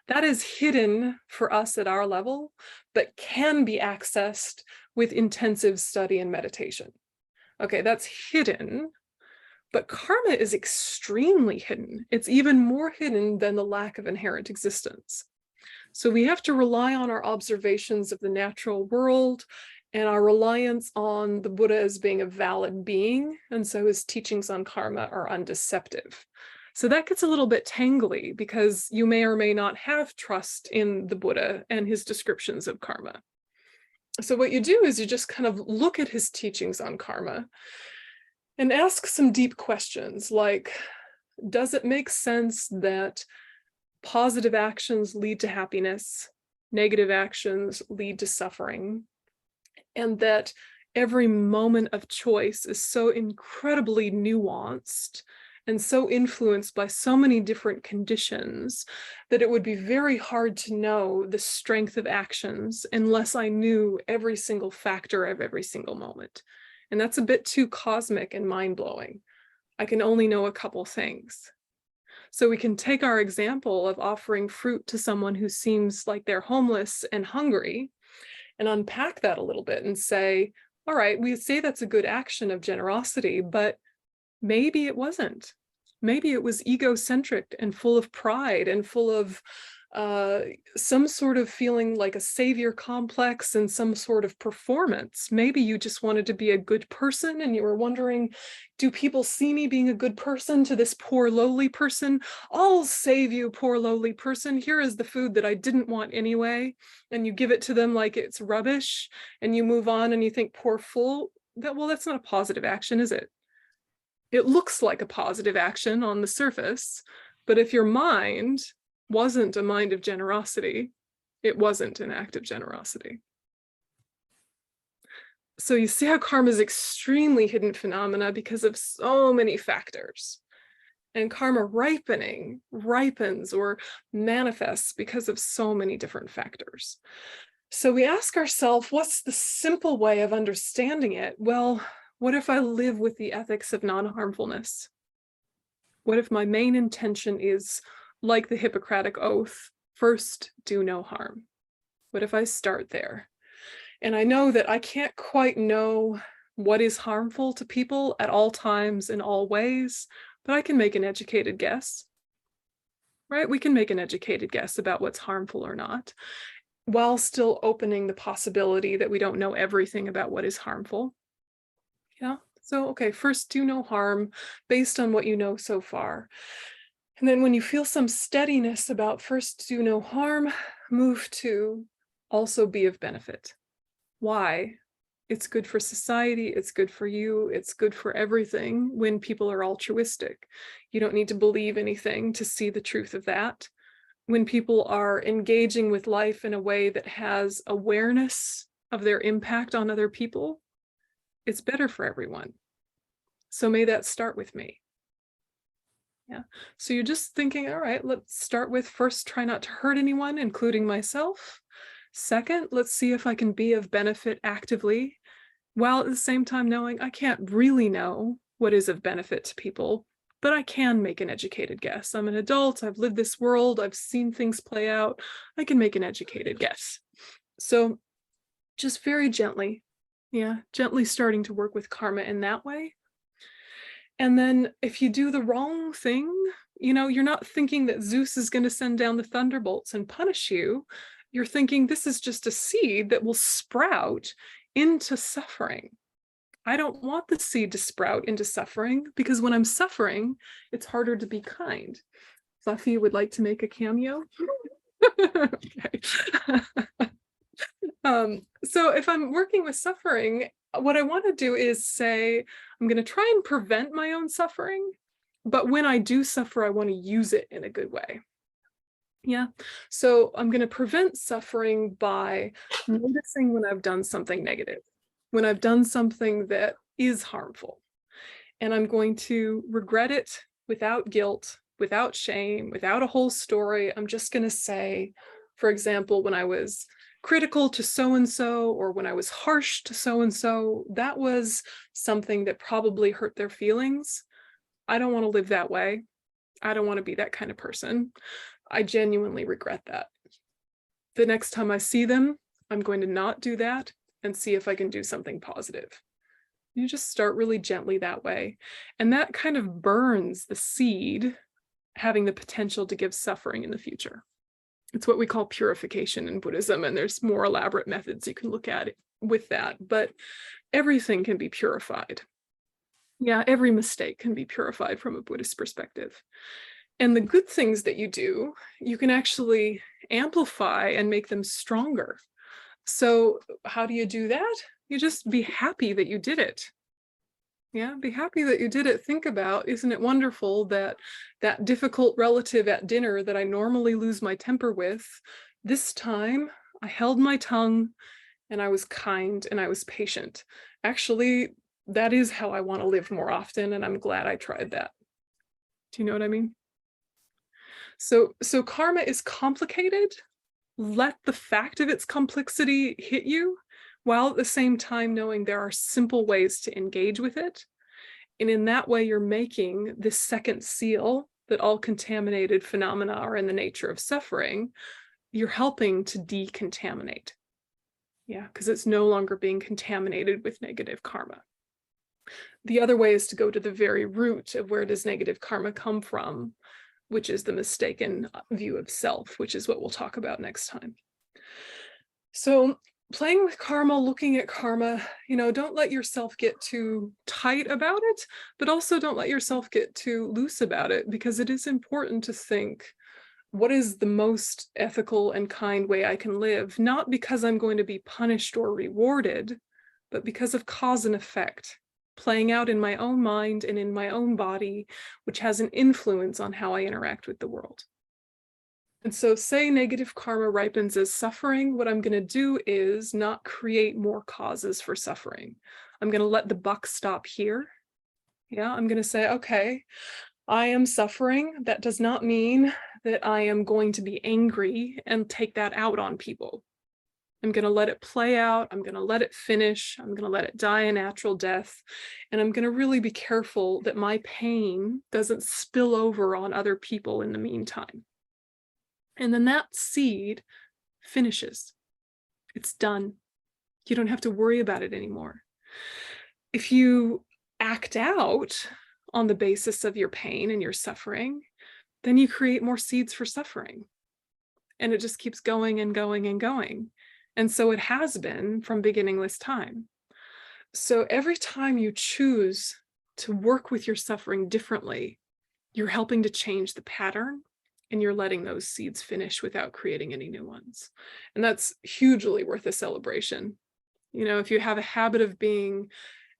That is hidden for us at our level, but can be accessed with intensive study and meditation. Okay, that's hidden, but karma is extremely hidden. It's even more hidden than the lack of inherent existence. So we have to rely on our observations of the natural world and our reliance on the Buddha as being a valid being. And so his teachings on karma are undeceptive. So that gets a little bit tangly because you may or may not have trust in the Buddha and his descriptions of karma. So what you do is you just kind of look at his teachings on karma and ask some deep questions like, does it make sense that positive actions lead to happiness, negative actions lead to suffering, and that every moment of choice is so incredibly nuanced and so influenced by so many different conditions that it would be very hard to know the strength of actions unless I knew every single factor of every single moment. And that's a bit too cosmic and mind-blowing. I can only know a couple things. So we can take our example of offering fruit to someone who seems like they're homeless and hungry and unpack that a little bit and say, all right, we say that's a good action of generosity, but maybe it wasn't. Maybe it was egocentric and full of pride and full of some sort of feeling like a savior complex and some sort of performance. Maybe you just wanted to be a good person and you were wondering, do people see me being a good person to this poor lowly person? I'll save you, poor lowly person. Here is the food that I didn't want anyway. And you give it to them like it's rubbish and you move on and you think, poor fool. Well, that's not a positive action, is it? It looks like a positive action on the surface, but if your mind wasn't a mind of generosity, it wasn't an act of generosity. So you see how karma is extremely hidden phenomena because of so many factors. And karma ripens or manifests because of so many different factors. So we ask ourselves, what's the simple way of understanding it? Well, what if I live with the ethics of non-harmfulness? What if my main intention is, like the Hippocratic Oath, first do no harm? What if I start there? And I know that I can't quite know what is harmful to people at all times in all ways, but I can make an educated guess, right? We can make an educated guess about what's harmful or not, while still opening the possibility that we don't know everything about what is harmful. Yeah, so, okay, first do no harm based on what you know so far. And then when you feel some steadiness about first do no harm, move to also be of benefit. Why? It's good for society, it's good for you, it's good for everything when people are altruistic. You don't need to believe anything to see the truth of that. When people are engaging with life in a way that has awareness of their impact on other people, it's better for everyone. So may that start with me. Yeah. So you're just thinking, all right, let's start with first, try not to hurt anyone, including myself. Second, let's see if I can be of benefit actively, while at the same time knowing I can't really know what is of benefit to people but I can make an educated guess. I'm an adult, I've lived this world, I've seen things play out, I can make an educated guess. So just very gently, gently starting to work with karma in that way. And then if you do the wrong thing, you're not thinking that Zeus is going to send down the thunderbolts and punish you. You're thinking this is just a seed that will sprout into suffering. I don't want the seed to sprout into suffering, because when I'm suffering, it's harder to be kind. Fluffy would like to make a cameo. Okay. So if I'm working with suffering, what I want to do is say, I'm going to try and prevent my own suffering, but when I do suffer, I want to use it in a good way. Yeah. So I'm going to prevent suffering by noticing when I've done something negative, when I've done something that is harmful, and I'm going to regret it without guilt, without shame, without a whole story. I'm just going to say, for example, when I was critical to so-and-so, or when I was harsh to so-and-so, that was something that probably hurt their feelings. I don't want to live that way. I don't want to be that kind of person. I genuinely regret that. The next time I see them, I'm going to not do that and see if I can do something positive. You just start really gently that way. And that kind of burns the seed having the potential to give suffering in the future. It's what we call purification in Buddhism, and there's more elaborate methods you can look at with that, but everything can be purified. Yeah, every mistake can be purified from a Buddhist perspective. And the good things that you do, you can actually amplify and make them stronger. So how do you do that? You just be happy that you did it. Yeah, be happy that you did it. Think about, isn't it wonderful that that difficult relative at dinner that I normally lose my temper with, this time I held my tongue and I was kind and I was patient. Actually, that is how I want to live more often, and I'm glad I tried that. Do you know what I mean? So karma is complicated. Let the fact of its complexity hit you, while at the same time knowing there are simple ways to engage with it. And in that way, you're making this second seal that all contaminated phenomena are in the nature of suffering. You're helping to decontaminate. Yeah, because it's no longer being contaminated with negative karma. The other way is to go to the very root of where does negative karma come from, which is the mistaken view of self, which is what we'll talk about next time. So playing with karma, looking at karma, don't let yourself get too tight about it, but also don't let yourself get too loose about it, because it is important to think, what is the most ethical and kind way I can live? Not because I'm going to be punished or rewarded, but because of cause and effect, playing out in my own mind and in my own body, which has an influence on how I interact with the world. And so say negative karma ripens as suffering, what I'm going to do is not create more causes for suffering. I'm going to let the buck stop here. Yeah, I'm going to say, okay, I am suffering. That does not mean that I am going to be angry and take that out on people. I'm going to let it play out. I'm going to let it finish. I'm going to let it die a natural death. And I'm going to really be careful that my pain doesn't spill over on other people in the meantime. And then that seed finishes. It's done. You don't have to worry about it anymore. If you act out on the basis of your pain and your suffering, then you create more seeds for suffering. And it just keeps going and going and going. And so it has been from beginningless time. So every time you choose to work with your suffering differently, you're helping to change the pattern, and you're letting those seeds finish without creating any new ones. And that's hugely worth a celebration. If you have a habit of being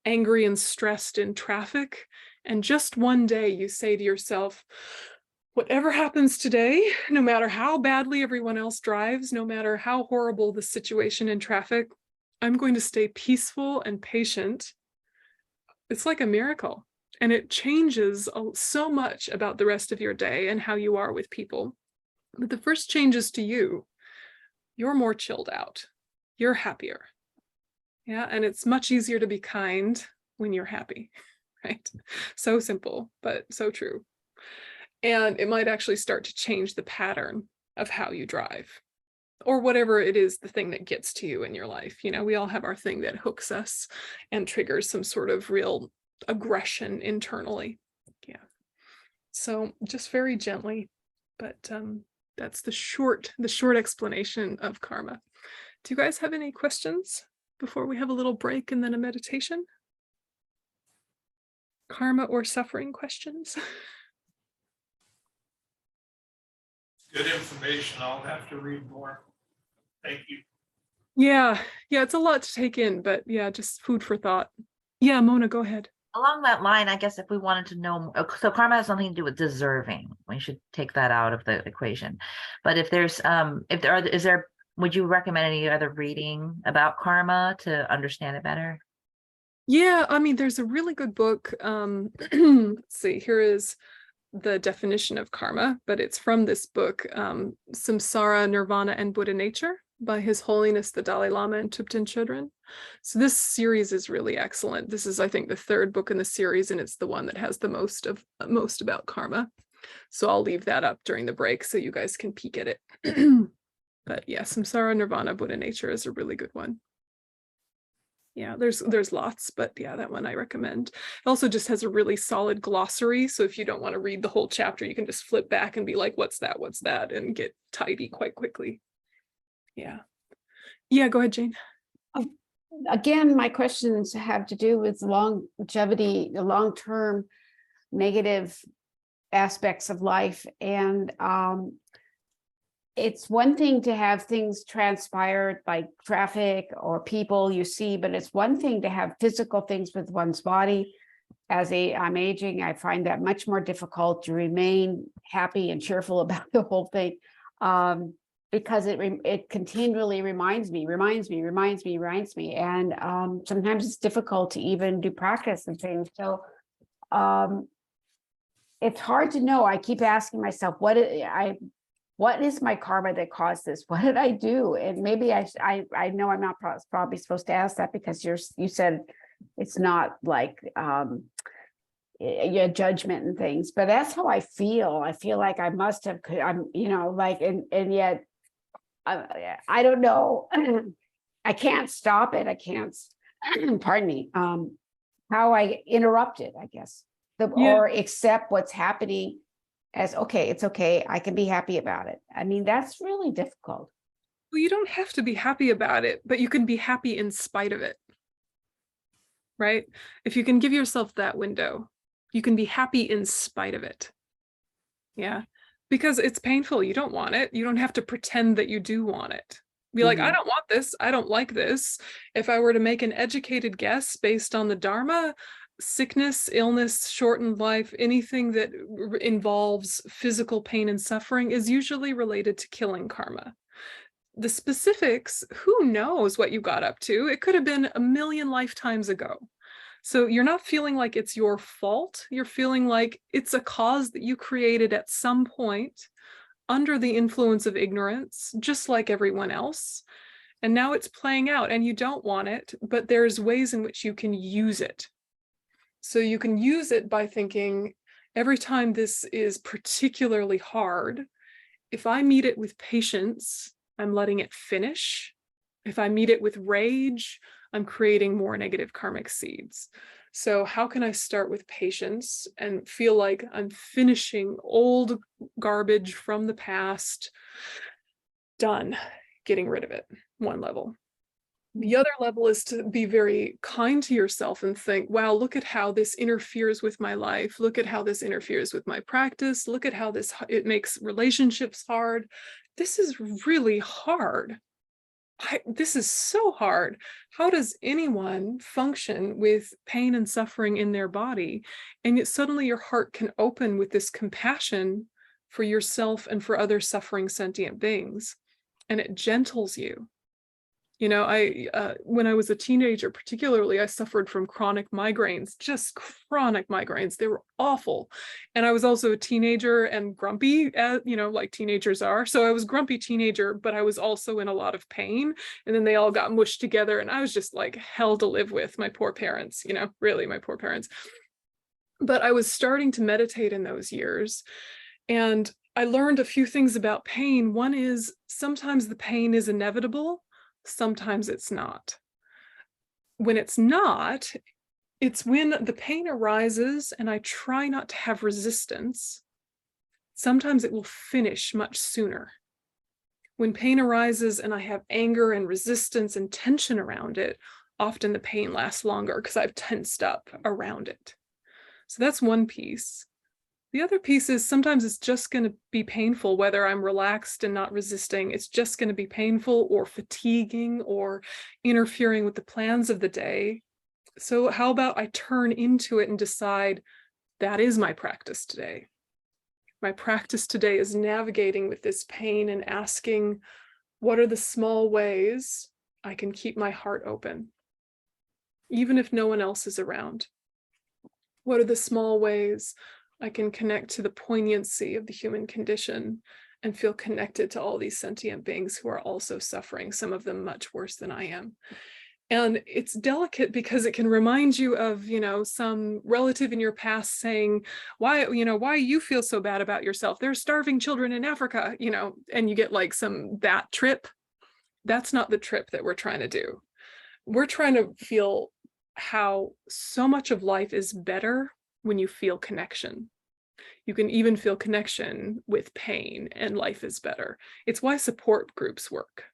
angry and stressed in traffic, and just one day you say to yourself, whatever happens today, no matter how badly everyone else drives, no matter how horrible the situation in traffic, I'm going to stay peaceful and patient. It's like a miracle. And it changes so much about the rest of your day and how you are with people. But the first change is to you. You're more chilled out. You're happier. Yeah, and it's much easier to be kind when you're happy. right? So simple, but so true. And it might actually start to change the pattern of how you drive, or whatever it is, the thing that gets to you in your life. You know, we all have our thing that hooks us and triggers some sort of real aggression internally. Yeah. So just very gently, but that's the short explanation of karma. Do you guys have any questions before we have a little break and then a meditation? Karma or suffering questions? Good information. I'll have to read more. Thank you. Yeah, it's a lot to take in, but yeah, just food for thought. Yeah, Mona, go ahead. Along that line, I guess if we wanted to know, so karma has something to do with deserving. We should take that out of the equation. But if there's, would you recommend any other reading about karma to understand it better? Yeah, I mean, there's a really good book. Let's see, here is the definition of karma, but it's from this book, Samsara, Nirvana, and Buddha Nature by His Holiness the Dalai Lama and Thupten Chodron. So this series is really excellent. This is, I think, the third book in the series, and it's the one that has the most about karma. So I'll leave that up during the break so you guys can peek at it. But yeah, Samsara, Nirvana, Buddha Nature is a really good one. Yeah, there's lots, but yeah, that one I recommend. It also just has a really solid glossary. So if you don't want to read the whole chapter, you can just flip back and be like, what's that? And get tidy quite quickly. Yeah. Yeah, go ahead, Jane. Again, my questions have to do with longevity, the long-term negative aspects of life. And it's one thing to have things transpired like traffic or people you see, but it's one thing to have physical things with one's body. As I'm aging, I find that much more difficult to remain happy and cheerful about the whole thing, because it continually reminds me, and sometimes it's difficult to even do practice and things. So it's hard to know. I keep asking myself, what is my karma that caused this? What did I do? And maybe I know I'm not probably supposed to ask that, because you said it's not like your judgment and things, but that's how I feel. I feel like I must have, and yet I don't know. I can't stop it. I can't, pardon me, how I interrupt it, I guess, or accept what's happening as, okay, it's okay, I can be happy about it. I mean, that's really difficult. Well, you don't have to be happy about it, but you can be happy in spite of it, right? If you can give yourself that window, you can be happy in spite of it. Yeah, because it's painful. You don't want it. You don't have to pretend that you do want it. Be like, I don't want this. I don't like this. If I were to make an educated guess based on the Dharma, sickness, illness, shortened life, anything that involves physical pain and suffering is usually related to killing karma. The specifics, who knows what you got up to? It could have been a million lifetimes ago. So you're not feeling like it's your fault. You're feeling like it's a cause that you created at some point under the influence of ignorance, just like everyone else. And now it's playing out and you don't want it, but there's ways in which you can use it. So you can use it by thinking, every time this is particularly hard, if I meet it with patience, I'm letting it finish. If I meet it with rage, I'm creating more negative karmic seeds. So how can I start with patience and feel like I'm finishing old garbage from the past? Done, getting rid of it, one level. The other level is to be very kind to yourself and think, wow, look at how this interferes with my life. Look at how this interferes with my practice. Look at how it makes relationships hard. This is really hard. This is so hard. How does anyone function with pain and suffering in their body? And yet suddenly your heart can open with this compassion for yourself and for other suffering sentient beings. And it gentles you. You know, when I was a teenager, particularly, I suffered from chronic migraines, just chronic migraines. They were awful. And I was also a teenager and grumpy, like teenagers are. So I was a grumpy teenager, but I was also in a lot of pain. And then they all got mushed together and I was just like hell to live with. My poor parents, really, my poor parents. But I was starting to meditate in those years, and I learned a few things about pain. One is sometimes the pain is inevitable, sometimes it's not. When it's not, it's when the pain arises and I try not to have resistance. Sometimes it will finish much sooner. When pain arises and I have anger and resistance and tension around it, often the pain lasts longer because I've tensed up around it. So that's one piece. The other piece is sometimes it's just going to be painful, whether I'm relaxed and not resisting. It's just going to be painful or fatiguing or interfering with the plans of the day. So how about I turn into it and decide that is my practice today. My practice today is navigating with this pain and asking, what are the small ways I can keep my heart open, even if no one else is around? What are the small ways I can connect to the poignancy of the human condition and feel connected to all these sentient beings who are also suffering, some of them much worse than I am? And it's delicate because it can remind you of, some relative in your past saying, why you feel so bad about yourself? There's starving children in Africa, and you get like that trip. That's not the trip that we're trying to do. We're trying to feel how so much of life is better when you feel connection. You can even feel connection with pain, and life is better. It's why support groups work.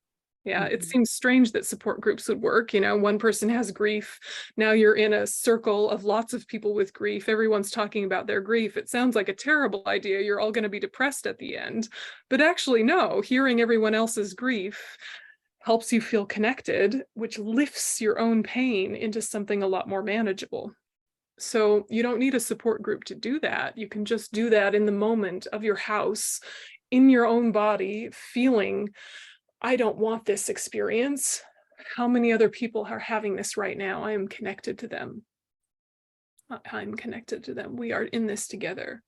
Yeah, it seems strange that support groups would work. One person has grief. Now you're in a circle of lots of people with grief. Everyone's talking about their grief. It sounds like a terrible idea. You're all going to be depressed at the end. But actually, no, hearing everyone else's grief helps you feel connected, which lifts your own pain into something a lot more manageable. So you don't need a support group to do that. You can just do that in the moment of your house, in your own body, feeling, I don't want this experience. How many other people are having this right now? I am connected to them. I'm connected to them. We are in this together.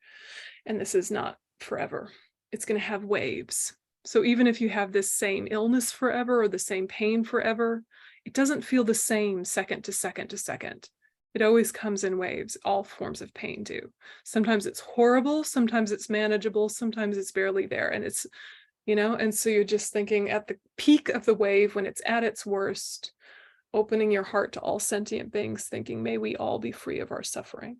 And this is not forever. It's going to have waves. So even if you have this same illness forever or the same pain forever, it doesn't feel the same second to second to second. It always comes in waves. All forms of pain do. Sometimes it's horrible. Sometimes it's manageable. Sometimes it's barely there. And it's, and so you're just thinking at the peak of the wave, when it's at its worst, opening your heart to all sentient beings, thinking, may we all be free of our suffering.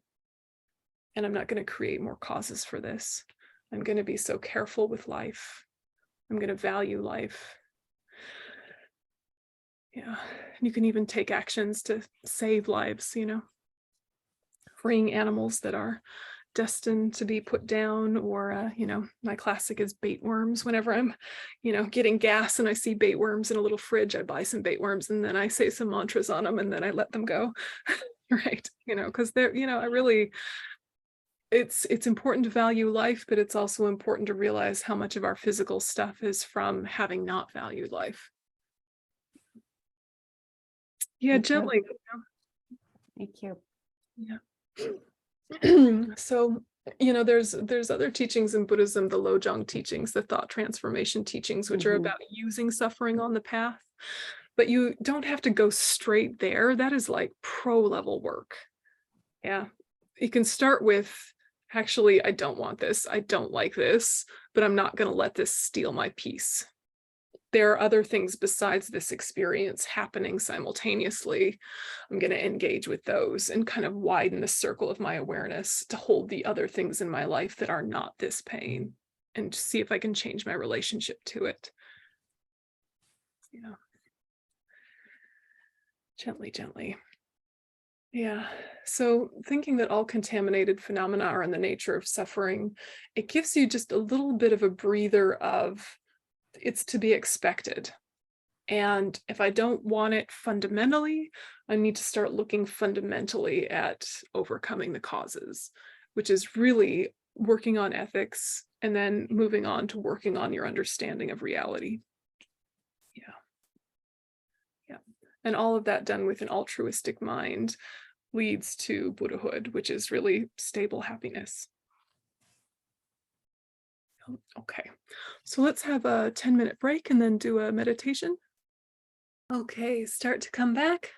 And I'm not going to create more causes for this. I'm going to be so careful with life. I'm going to value life. Yeah, you can even take actions to save lives, freeing animals that are destined to be put down, or, my classic is bait worms. Whenever I'm, getting gas and I see bait worms in a little fridge, I buy some bait worms and then I say some mantras on them and then I let them go. Right. Because they're, I really, it's important to value life, but it's also important to realize how much of our physical stuff is from having not valued life. Yeah, Thank you. gently. Thank you. Yeah. So, there's other teachings in Buddhism, the Lojong teachings, the thought transformation teachings, which are about using suffering on the path. But you don't have to go straight there. That is like pro level work. Yeah. You can start with, actually, I don't want this. I don't like this, but I'm not going to let this steal my peace. There are other things besides this experience happening simultaneously. I'm going to engage with those and kind of widen the circle of my awareness to hold the other things in my life that are not this pain, and see if I can change my relationship to it. Gently, gently. Yeah. So thinking that all contaminated phenomena are in the nature of suffering, it gives you just a little bit of a breather of, it's to be expected. And if I don't want it fundamentally, I need to start looking fundamentally at overcoming the causes, which is really working on ethics and then moving on to working on your understanding of reality. Yeah. Yeah. And all of that done with an altruistic mind leads to Buddhahood, which is really stable happiness. Okay, so let's have a 10-minute break and then do a meditation. Okay, start to come back.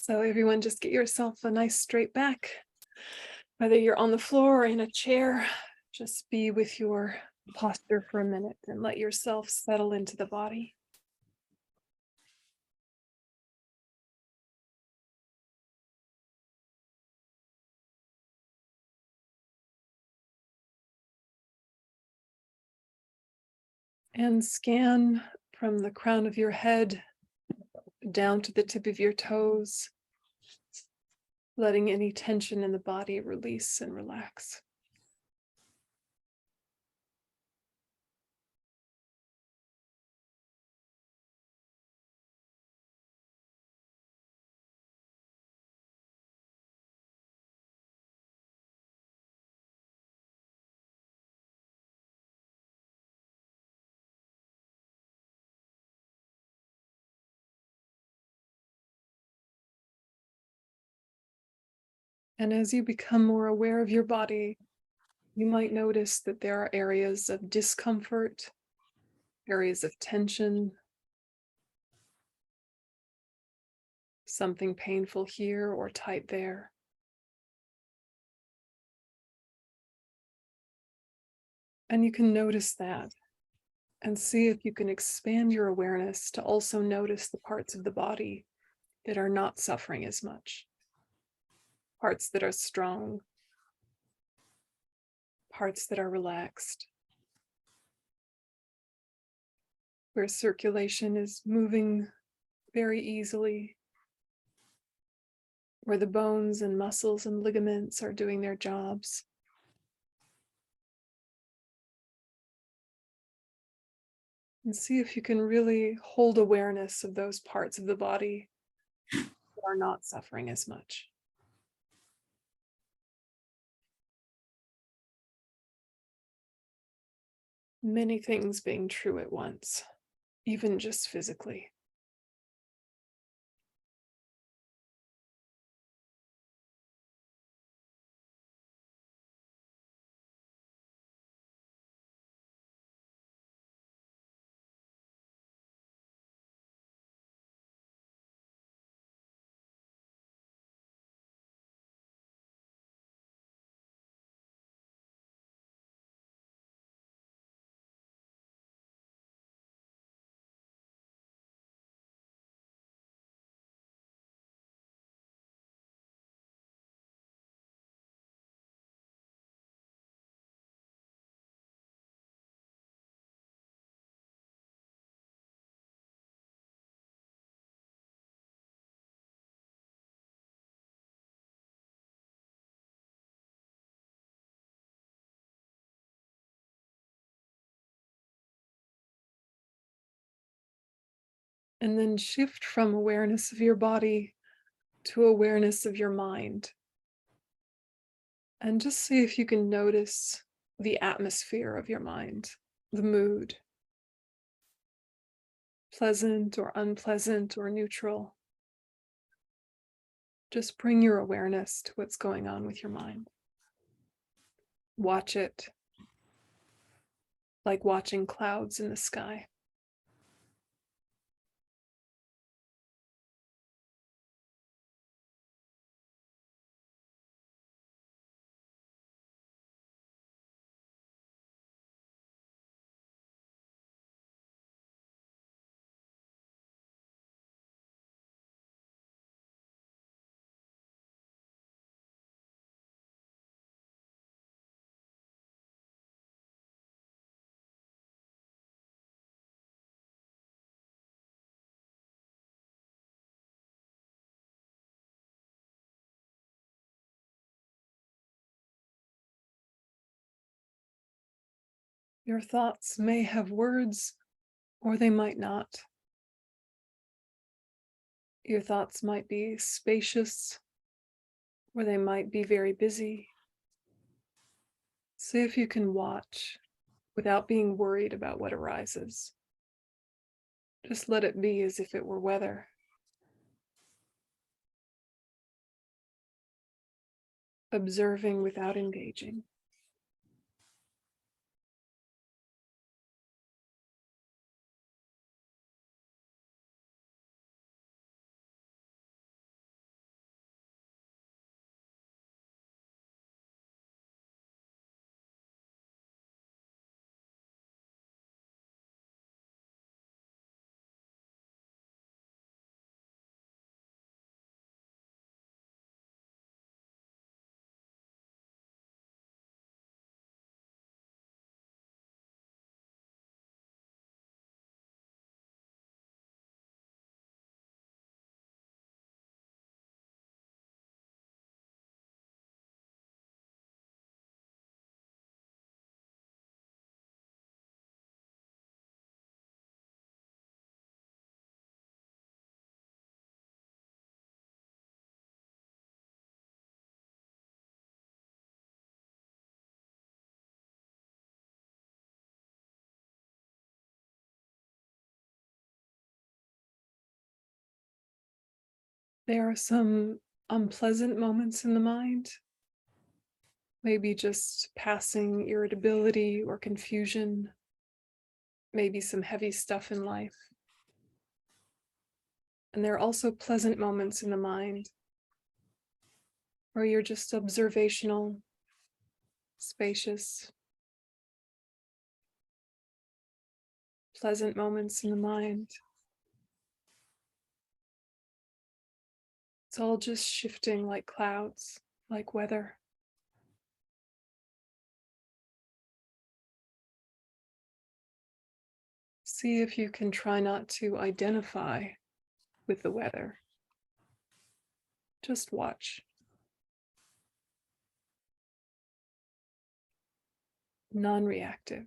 So everyone just get yourself a nice straight back. Whether you're on the floor or in a chair, just be with your posture for a minute and let yourself settle into the body. And scan from the crown of your head down to the tip of your toes, letting any tension in the body release and relax. And as you become more aware of your body, you might notice that there are areas of discomfort, areas of tension, something painful here or tight there. And you can notice that and see if you can expand your awareness to also notice the parts of the body that are not suffering as much, parts that are strong, parts that are relaxed, where circulation is moving very easily, where the bones and muscles and ligaments are doing their jobs. And see if you can really hold awareness of those parts of the body that are not suffering as much. Many things being true at once, even just physically. And then shift from awareness of your body to awareness of your mind. And just see if you can notice the atmosphere of your mind, the mood, pleasant or unpleasant or neutral. Just bring your awareness to what's going on with your mind. Watch it like watching clouds in the sky. Your thoughts may have words or they might not. Your thoughts might be spacious or they might be very busy. See if you can watch without being worried about what arises. Just let it be as if it were weather. Observing without engaging. there are some unpleasant moments in the mind, maybe just passing irritability or confusion, maybe some heavy stuff in life. And there are also pleasant moments in the mind where you're just observational, spacious, pleasant moments in the mind. It's all just shifting like clouds, like weather. See if you can try not to identify with the weather. Just watch. Non-reactive.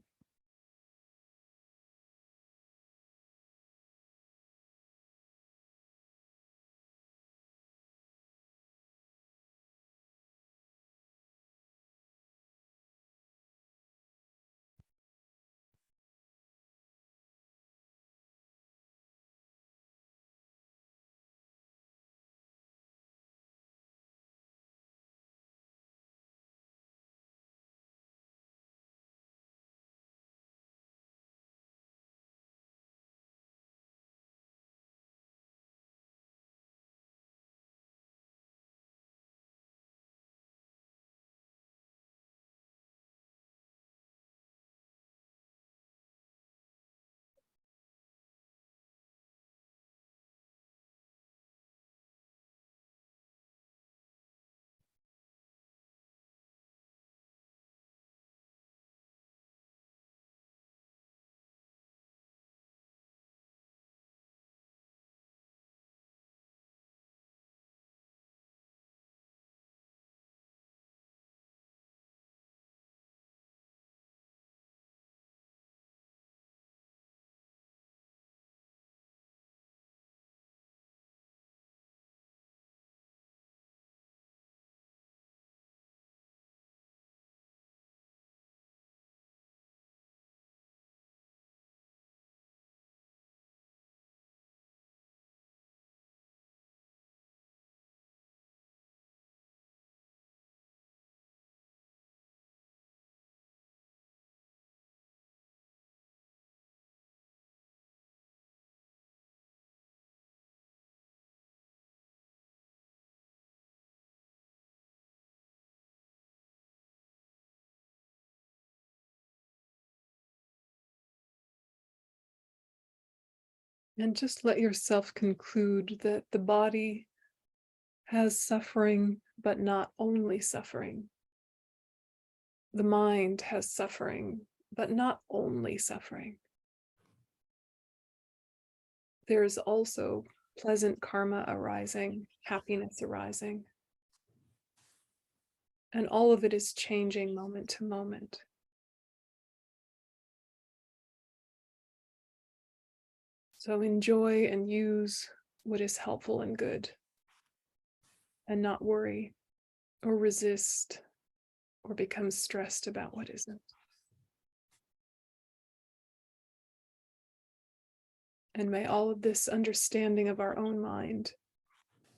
And just let yourself conclude that the body has suffering, but not only suffering. The mind has suffering, but not only suffering. There is also pleasant karma arising, happiness arising. And all of it is changing moment to moment. So enjoy and use what is helpful and good, and not worry or resist or become stressed about what isn't. And may all of this understanding of our own mind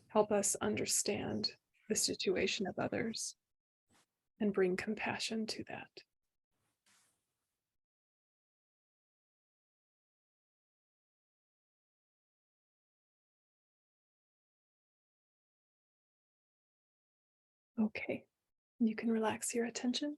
help us understand the situation of others and bring compassion to that. Okay, you can relax your attention.